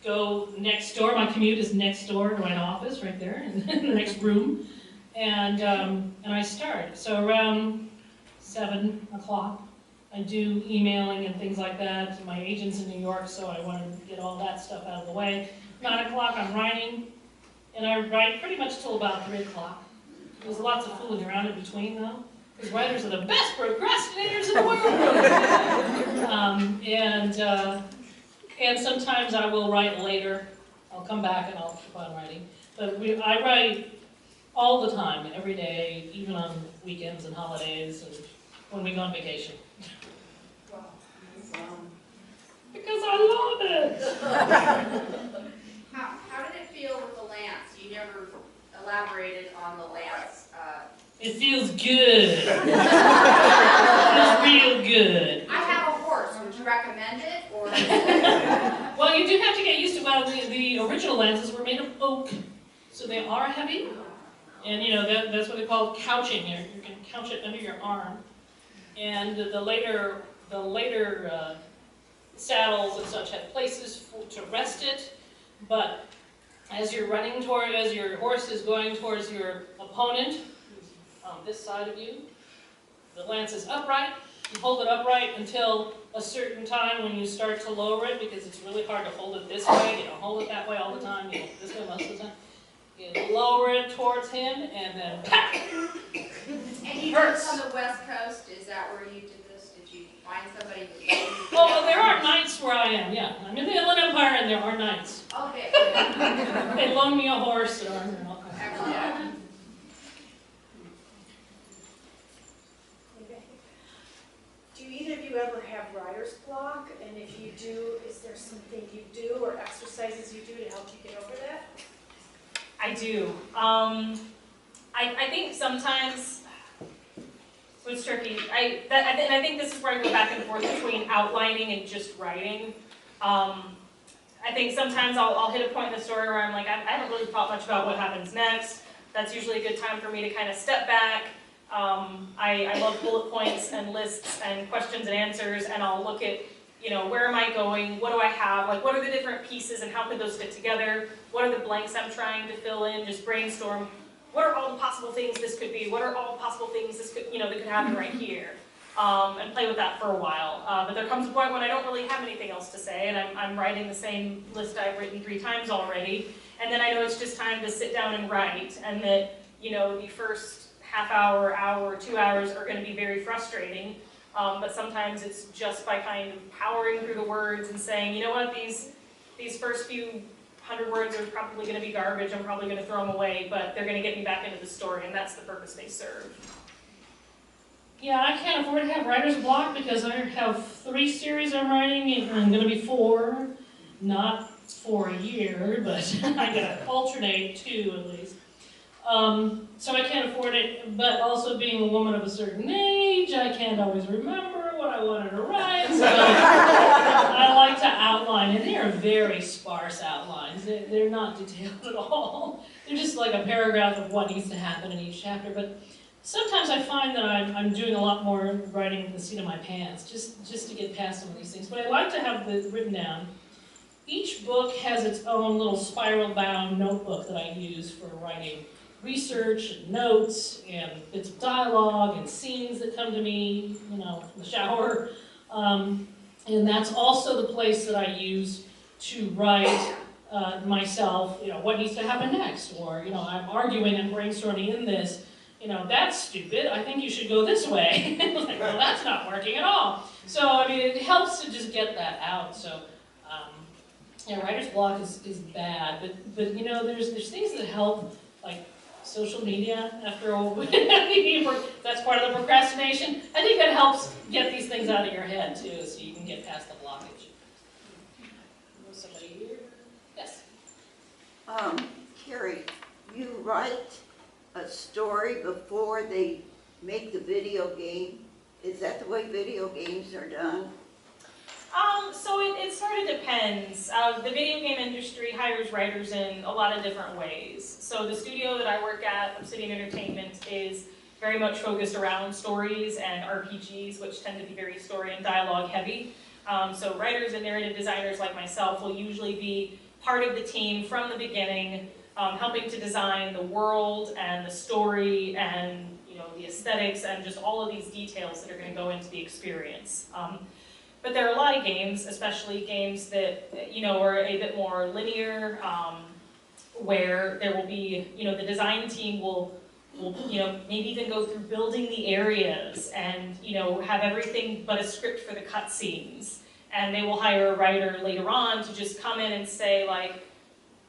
go next door. My commute is next door to my office, right there in the next room, and I start. So around 7 o'clock, I do emailing and things like that. My agent's in New York, so I want to get all that stuff out of the way. 9 o'clock, I'm writing, and I write pretty much till about 3 o'clock. There's lots of fooling around in between, though, because writers are the best procrastinators in the world. And sometimes I will write later. I'll come back and I'll keep on writing. But I write all the time, every day, even on weekends and holidays, and when we go on vacation. Wow. Because I love it. How did it feel with the lance? You never elaborated on the lance. It feels good. It feels real good. I have a horse. Would you recommend it, or? Well, you do have to get used to, well, the original lances were made of oak, so they are heavy. And you know, that's what they call couching. You can couch it under your arm. and the later saddles and such had places to rest it, but as you're running toward, as your horse is going towards your opponent, who's on this side of you, the lance is upright. You hold it upright until a certain time when you start to lower it, because it's really hard to hold it this way. You don't hold it that way all the time. You hold it this way most of the time. You lower it towards him, and then pat! And you did this on the West Coast, is that where you did this? Did you find somebody that Well, there are knights where I am, yeah. I'm in the Inland Empire, and there are knights. Okay. They loan me a horse and armor and all kinds of stuff. Excellent. Do either of you ever have writer's block? And if you do, is there something you do or exercises you do to help you get over that? I do. I think sometimes, so it's tricky. I think this is where I go back and forth between outlining and just writing. I think sometimes I'll hit a point in the story where I'm like, I haven't really thought much about what happens next. That's usually a good time for me to kind of step back. I love bullet points and lists and questions and answers, and I'll look at, you know, where am I going? What do I have? Like, what are the different pieces and how could those fit together? What are the blanks I'm trying to fill in? Just brainstorm. What are all the possible things this could be? What are all the possible things this could, you know, that could happen right here? And play with that for a while. But there comes a point when I don't really have anything else to say, and I'm writing the same list I've written 3 times already, and then I know it's just time to sit down and write, and that, you know, the first half hour, 2 hours are going to be very frustrating. But sometimes it's just by kind of powering through the words and saying, you know what, these first few 100 words are probably going to be garbage, I'm probably going to throw them away, but they're going to get me back into the story, and that's the purpose they serve. Yeah, I can't afford to have writer's block because I have 3 series I'm writing, and I'm going to be 4, not for a year, but I gotta alternate 2 at least. So I can't afford it, but also being a woman of a certain age, I can't always remember what I wanted to write, so I like to outline, and they are very sparse outlines. They're not detailed at all. They're just like a paragraph of what needs to happen in each chapter, but sometimes I find that I'm doing a lot more writing with the seat of my pants, just to get past some of these things, but I like to have it written down. Each book has its own little spiral-bound notebook that I use for writing research and notes and bits of dialogue and scenes that come to me, you know, in the shower. And that's also the place that I use to write myself, you know, what needs to happen next, or, you know, I'm arguing and brainstorming in this, you know, that's stupid, I think you should go this way. Like, well, that's not working at all. So, I mean, it helps to just get that out. So, yeah, writer's block is bad, but you know, there's things that help, like social media, after all. That's part of the procrastination. I think that helps get these things out of your head, too, so you can get past the blockage. Somebody here? Yes? Carrie, you write a story before they make the video game. Is that the way video games are done? So it sort of depends. The video game industry hires writers in a lot of different ways. So the studio that I work at, Obsidian Entertainment, is very much focused around stories and RPGs, which tend to be very story and dialogue heavy. So writers and narrative designers like myself will usually be part of the team from the beginning, helping to design the world and the story and, you know, the aesthetics and just all of these details that are going to go into the experience. But there are a lot of games, especially games that, you know, are a bit more linear, where there will be, you know, the design team will, you know, maybe even go through building the areas and, you know, have everything but a script for the cutscenes. And they will hire a writer later on to just come in and say, like,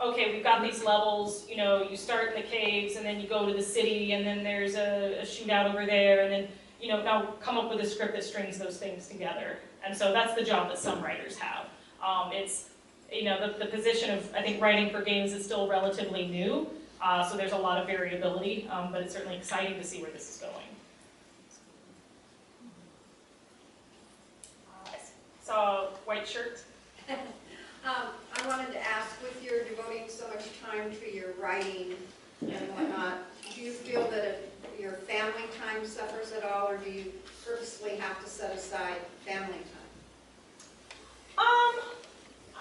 okay, we've got these levels, you know, you start in the caves and then you go to the city and then there's a shootout over there and then, you know, now come up with a script that strings those things together. And so that's the job that some writers have. It's, you know, the position of, I think, writing for games is still relatively new, so there's a lot of variability, but it's certainly exciting to see where this is going. So, white shirt. I wanted to ask, with your devoting so much time to your writing and whatnot, do you feel that your family time time suffers at all, or do you purposely have to set aside family time?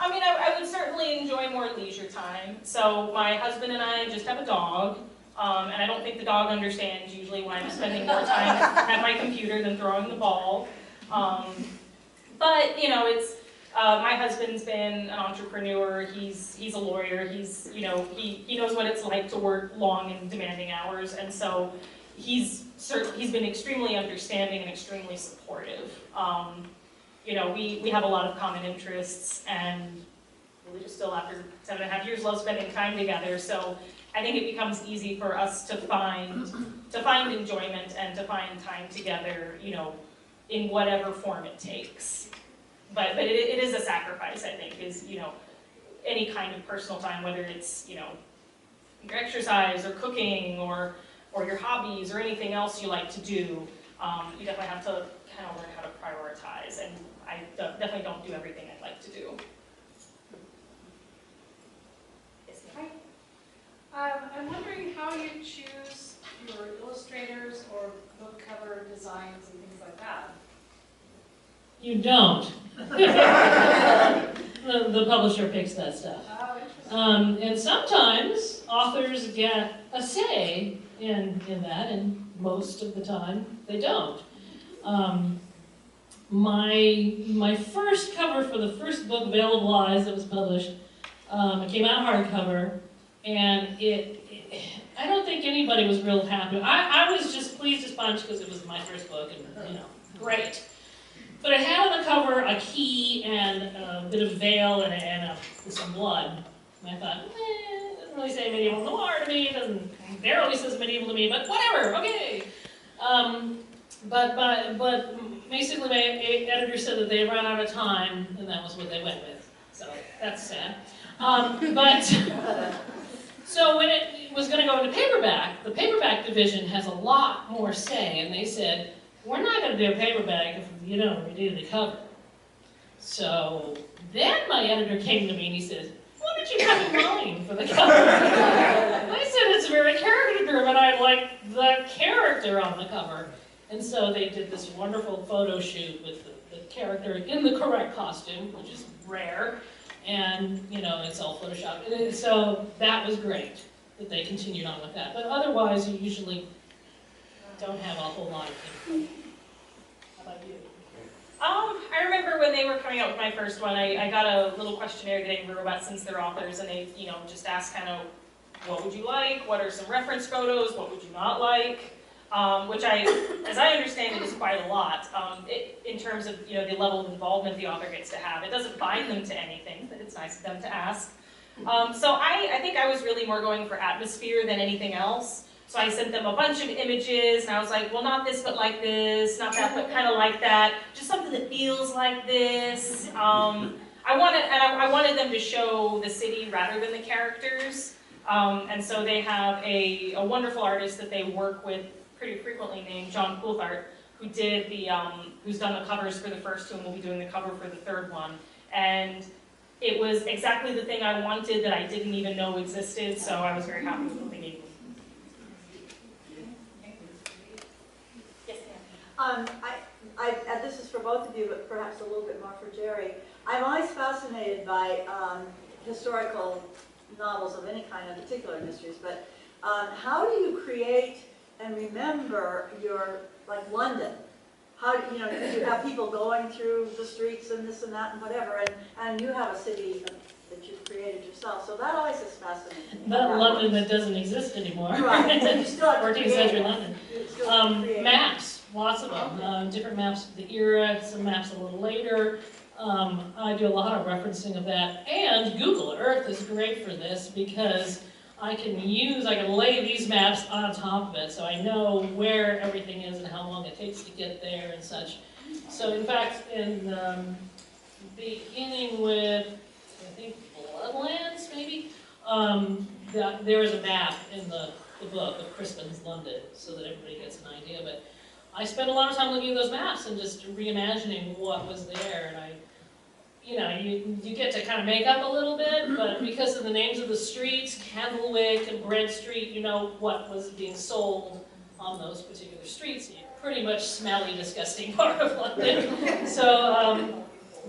I mean, I would certainly enjoy more leisure time. So my husband and I just have a dog, and I don't think the dog understands usually why I'm spending more time at my computer than throwing the ball. But, you know, it's, my husband's been an entrepreneur, he's a lawyer, you know, he knows what it's like to work long and demanding hours, and so he's been extremely understanding and extremely supportive. You know, we have a lot of common interests, and we just still, after 7.5 years, love spending time together. So I think it becomes easy for us to find enjoyment and to find time together, you know, in whatever form it takes. But it is a sacrifice, I think, is, you know, any kind of personal time, whether it's, you know, your exercise or cooking or your hobbies or anything else you like to do, you definitely have to kind of learn how to prioritize. And I definitely don't do everything I'd like to do. Yes, ma'am. I'm wondering how you choose your illustrators or book cover designs and things like that. You don't. The publisher picks that stuff. Oh, interesting. And sometimes authors get a say in that, and most of the time they don't. My first cover for the first book, Veil of Lies, that was published, it came out hardcover, and I don't think anybody was real happy. I was just pleased as punch because it was my first book, and, you know, great. But it had on the cover a key and a bit of veil and some blood. And I thought, it doesn't really say medieval noir to me, it barely says medieval to me, but whatever, okay. But basically my editor said that they ran out of time, and that was what they went with. So that's sad. So when it was going to go into paperback, the paperback division has a lot more say, and they said, we're not going to do a paperback if you don't redo the cover. So then my editor came to me and he said, why don't you have a line for the cover? I said, it's very character-driven. I like the character on the cover. And so they did this wonderful photo shoot with the character in the correct costume, which is rare. And, you know, it's all photoshopped. And so that was great that they continued on with that. But otherwise, you usually don't have a whole lot of input. How about you? I remember when they were coming out with my first one, I got a little questionnaire getting robots since they're authors, and they, you know, just asked kind of, what would you like? What are some reference photos? What would you not like? Which as I understand it, is quite a lot in terms of, you know, the level of involvement the author gets to have. It doesn't bind them to anything, but it's nice of them to ask. So I think I was really more going for atmosphere than anything else. So I sent them a bunch of images, and I was like, well, not this, but like this, not that, but kind of like that, just something that feels like this. I wanted them to show the city rather than the characters. And so they have a wonderful artist that they work with pretty frequently named John Coulthard, who did who's done the covers for the first two and will be doing the cover for the third one. And it was exactly the thing I wanted that I didn't even know existed, so I was very happy with what they gave me. This is for both of you, but perhaps a little bit more for Jerry. I'm always fascinated by historical novels of any kind, in particular mysteries, but how do you create and remember your, like London? How, you know, you have people going through the streets and this and that and whatever, and you have a city that you've created yourself, so that always is fascinating. That London that doesn't exist anymore. Right, so you still have to 14th century London. Maps. Lots of them. Different maps of the era, some maps a little later. I do a lot of referencing of that. And Google Earth is great for this because I can lay these maps on top of it so I know where everything is and how long it takes to get there and such. So in fact, in beginning with, I think, Bloodlands maybe, there is a map in the book of Crispin's London so that everybody gets an idea. But I spent a lot of time looking at those maps and just reimagining what was there, and you get to kind of make up a little bit, but because of the names of the streets, Candlewick and Bread Street, you know what was being sold on those particular streets. You pretty much smelly, disgusting part of London. So,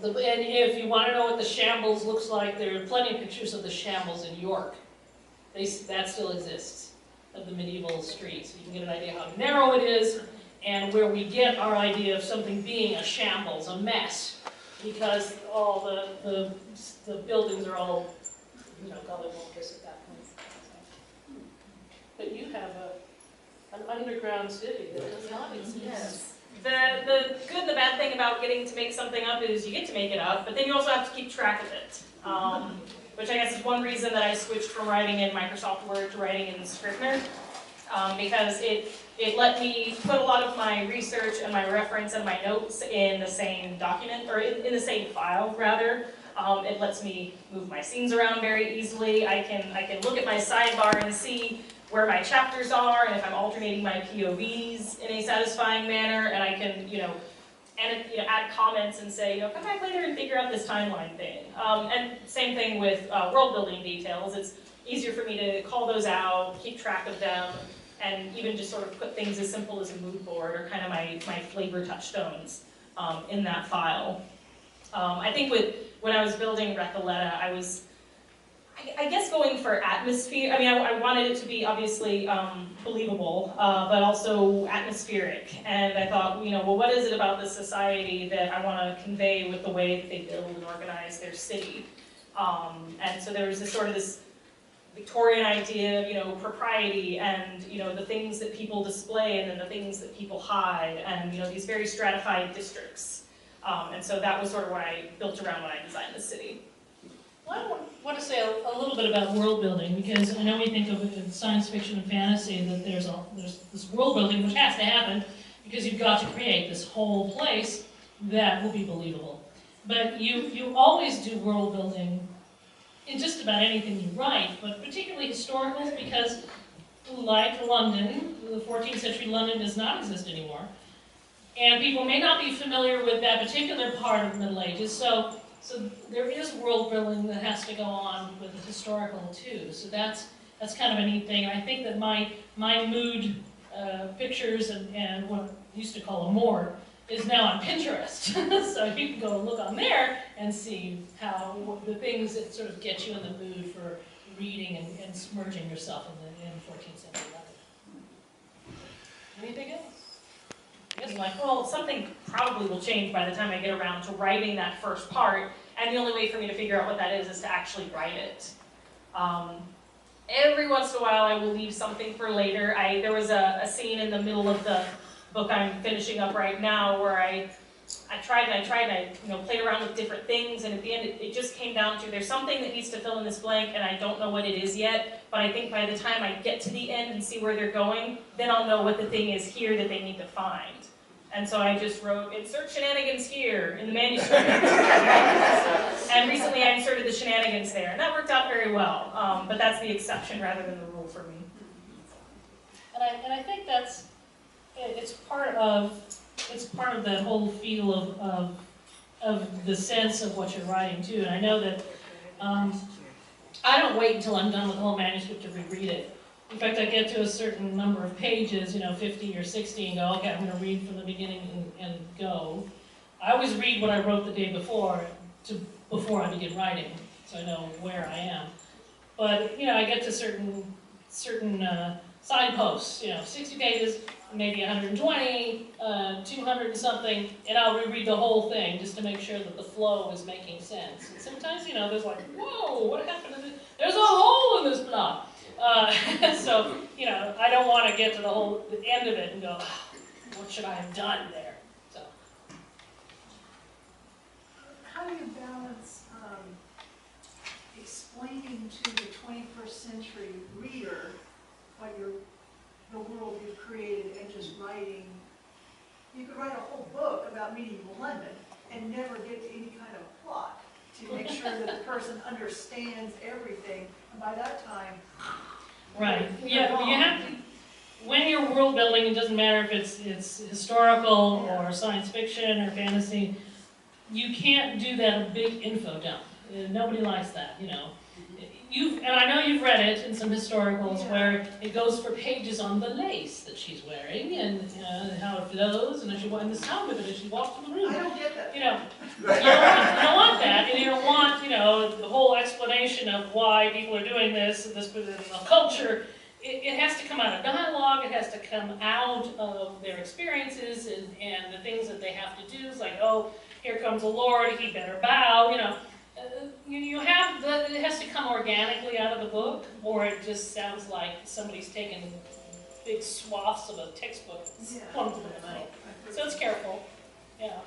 and if you want to know what the shambles looks like, there are plenty of pictures of the shambles in York. That still exists, of the medieval streets. You can get an idea how narrow it is, and where we get our idea of something being a shambles, a mess, because all the buildings are all, gobbledygook at that point. But you have an underground city that does not exist. Yes. The good and the bad thing about getting to make something up is you get to make it up, but then you also have to keep track of it. Which I guess is one reason that I switched from writing in Microsoft Word to writing in Scrivener, because it let me put a lot of my research and my reference and my notes in the same document, or in the same file, rather. It lets me move my scenes around very easily. I can look at my sidebar and see where my chapters are, and if I'm alternating my POVs in a satisfying manner, and I can, add comments and say, come back later and figure out this timeline thing. And same thing with world building details. It's easier for me to call those out, keep track of them, and even just sort of put things as simple as a mood board or kind of my flavor touchstones in that file. I think when I was building Recoleta, I guess going for atmosphere. I mean, I wanted it to be obviously believable, but also atmospheric. And I thought, well, what is it about this society that I want to convey with the way that they build and organize their city? And so there was this Victorian idea of, propriety and, the things that people display and then the things that people hide and, these very stratified districts. And so that was sort of what I built around when I designed the city. Well, I want to say a little bit about world building, because I know we think of it in science fiction and fantasy that there's this world building which has to happen because you've got to create this whole place that will be believable. But you always do world building in just about anything you write, but particularly historical, because like London, the 14th century London does not exist anymore. And people may not be familiar with that particular part of the Middle Ages, so there is world building that has to go on with the historical too. So that's kind of a neat thing. And I think that my mood pictures and what I used to call a morgue is now on Pinterest. So you can go look on there and see how the things that sort of get you in the mood for reading and submerging yourself in 14th century London. Anything else? Well, something probably will change by the time I get around to writing that first part, and the only way for me to figure out what that is to actually write it. Every once in a while I will leave something for later. There was a scene in the middle of the book I'm finishing up right now where I tried and I played around with different things, and at the end it just came down to there's something that needs to fill in this blank and I don't know what it is yet, but I think by the time I get to the end and see where they're going, then I'll know what the thing is here that they need to find. And so I just wrote, insert shenanigans here in the manuscript. And recently I inserted the shenanigans there, and that worked out very well. But that's the exception rather than the rule for me. And I think it's part of that whole feel of the sense of what you're writing too. And I know that I don't wait until I'm done with the whole manuscript to reread it. In fact, I get to a certain number of pages, 50 or 60, and go, okay, I'm going to read from the beginning and go. I always read what I wrote the day before I begin writing, so I know where I am. But I get to certain signposts, 60 pages, maybe 120, 200 and something, and I'll reread the whole thing just to make sure that the flow is making sense. And sometimes, there's like, whoa, what happened to this? There's a hole in this plot. So, I don't want to get to the end of it and go, what should I have done there? So. How do you balance explaining to the 21st century reader the world you've created and just writing? You could write a whole book about medieval London and never get to any kind of plot to make sure that the person understands everything. And by that time, right. Yeah, you have to, when you're world building, it doesn't matter if it's historical or science fiction or fantasy, you can't do that big info dump. Nobody likes that, and I know you've read it in some historicals where it goes for pages on the lace that she's wearing and how it flows and the sound of it as she walks through the room. I don't get that. You know, you don't want that, and you don't want, you know, the whole explanation of why people are doing this and this within the culture. It has to come out of dialogue, it has to come out of their experiences and the things that they have to do. It's like, oh, here comes a lord, he better bow, you know. You have it has to come organically out of the book, or it just sounds like somebody's taken big swaths of a textbook and plumped it in the middle. So it's careful, yeah.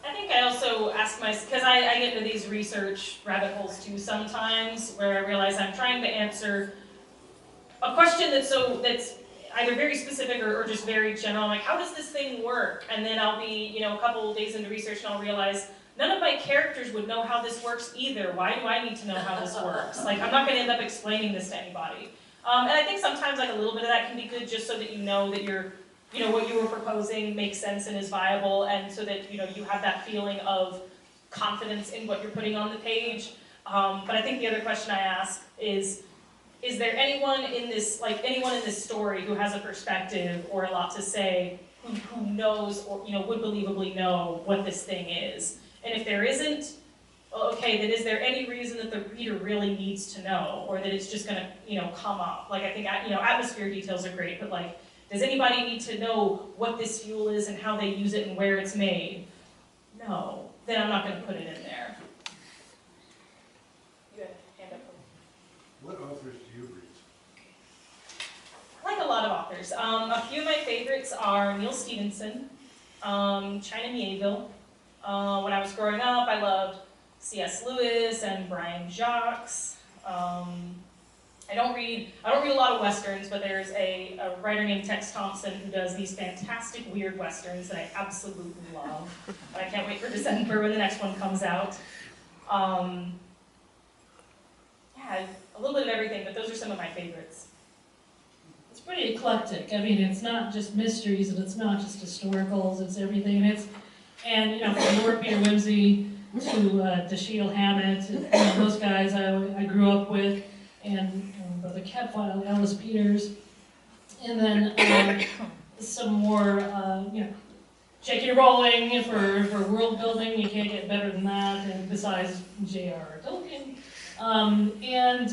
I think I also ask myself, because I get into these research rabbit holes too sometimes, where I realize I'm trying to answer a question that's either very specific or just very general, like how does this thing work? And then I'll be, you know, a couple of days into research and I'll realize none of my characters would know how this works either. Why do I need to know how this works? Like, I'm not going to end up explaining this to anybody. And I think sometimes like a little bit of that can be good just so that you know that what you were proposing makes sense and is viable, and so that, you know, you have that feeling of confidence in what you're putting on the page. But I think the other question I ask is there anyone in this story who has a perspective or a lot to say who knows or, you know, would believably know what this thing is? And if there isn't, okay, then is there any reason that the reader really needs to know, or that it's just going to, you know, come up? Like, I think, you know, atmosphere details are great, but like, does anybody need to know what this fuel is and how they use it and where it's made? No, then I'm not going to put it in there. You had a hand up. What authors do you read? I like a lot of authors. A few of my favorites are Neil Stevenson, China Mieville. When I was growing up, I loved C.S. Lewis and Brian Jacques. I don't read a lot of westerns, but there's a writer named Tex Thompson who does these fantastic weird westerns that I absolutely love. And I can't wait for December when the next one comes out. Yeah, a little bit of everything, but those are some of my favorites. It's pretty eclectic. I mean, it's not just mysteries and it's not just historicals, it's everything. And you know, from Lord Peter Wimsey to Dashiell Hammett, and, you know, those guys I grew up with, and Brother Ketfile, Alice Peters, and then some more, you know, J.K. Rowling for world building. You can't get better than that, and besides J.R.R. Tolkien, and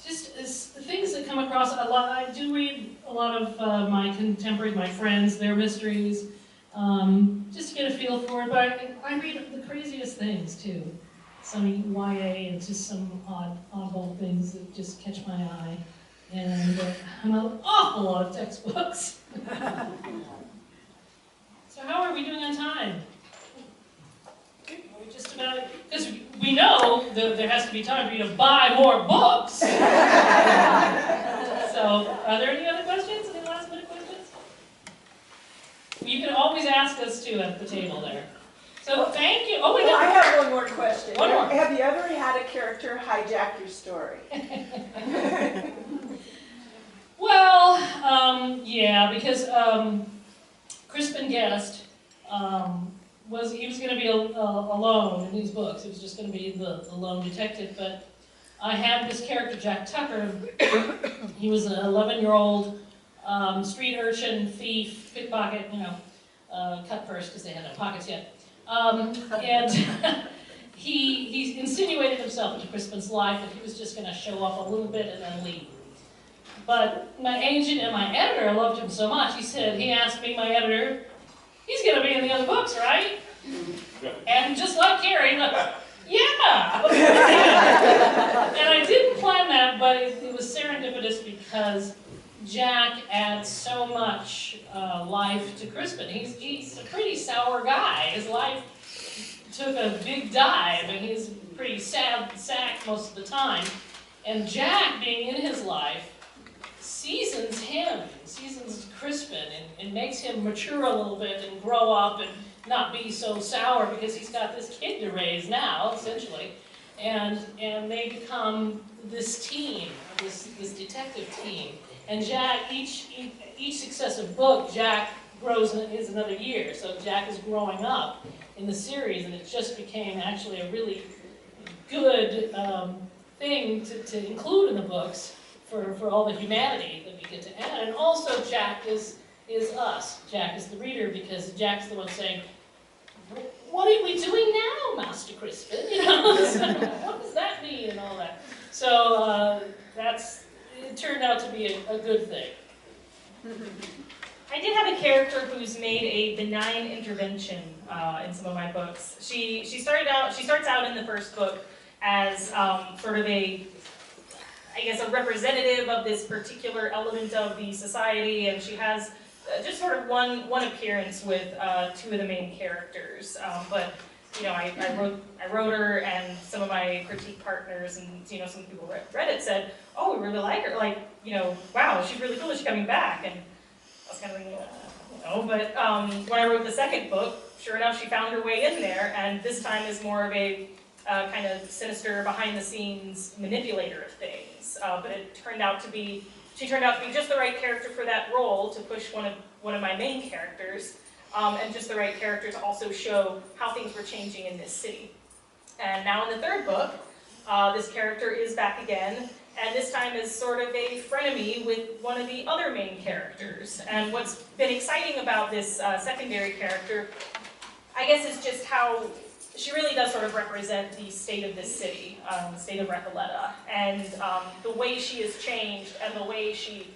just things that come across a lot. I do read a lot of my contemporaries, my friends, their mysteries, just to get a feel for it. But I read the craziest things too. Some YA and just some oddball things that just catch my eye, and an awful lot of textbooks. So how are we doing on time? We're just about, because we know that there has to be time for you to buy more books. So, are there any other questions? Any last minute questions? You can always ask us too at the table there. So thank you. Oh, I have one more question. One more. Have you ever had a character hijack your story? Well, yeah, because Crispin Guest was going to be alone in these books. It was just going to be the lone detective. But I had this character, Jack Tucker. He was an 11-year-old street urchin, thief, pickpocket, you know, cut purse because they had no pockets yet. And he insinuated himself into Crispin's life that he was just going to show up a little bit and then leave. But my agent and my editor loved him so much, he asked me, my editor, he's going to be in the other books, right? And just like Carrie, yeah! And I didn't plan that, but it was serendipitous because Jack adds so much life to Crispin. He's a pretty sour guy. His life took a big dive, and he's a pretty sad sack most of the time. And Jack, being in his life, seasons Crispin, and makes him mature a little bit and grow up and not be so sour because he's got this kid to raise now, essentially. And they become this team, this detective team. And Jack, each successive book, Jack grows is another year. So Jack is growing up in the series, and it just became actually a really good thing to include in the books for all the humanity that we get to add. And also Jack is us. Jack is the reader, because Jack's the one saying, what are we doing now, Master Crispin? You know, so, what does that mean and all that? So it turned out to be a good thing. I did have a character who's made a benign intervention in some of my books. She starts out in the first book as sort of a representative of this particular element of the society, and she has just sort of one appearance with two of the main characters. But you know, I wrote her, and some of my critique partners and some people read it said, oh, we really like her. Like, wow, she's really cool. Is she coming back? And I was kind of thinking, but when I wrote the second book, sure enough, she found her way in there, and this time is more of a kind of sinister, behind-the-scenes manipulator of things. But she turned out to be just the right character for that role, to push one of my main characters, and just the right character to also show how things were changing in this city. And now in the third book, this character is back again, and this time is sort of a frenemy with one of the other main characters. And what's been exciting about this secondary character, I guess, is just how she really does sort of represent the state of this city, the state of Recoleta, and the way she has changed, and the way she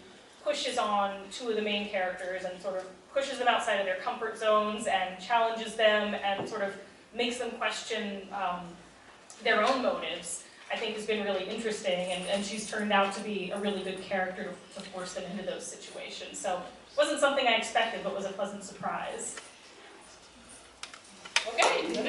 pushes on two of the main characters and sort of pushes them outside of their comfort zones and challenges them and sort of makes them question their own motives, I think has been really interesting, and she's turned out to be a really good character to force them into those situations. So it wasn't something I expected, but was a pleasant surprise. Okay.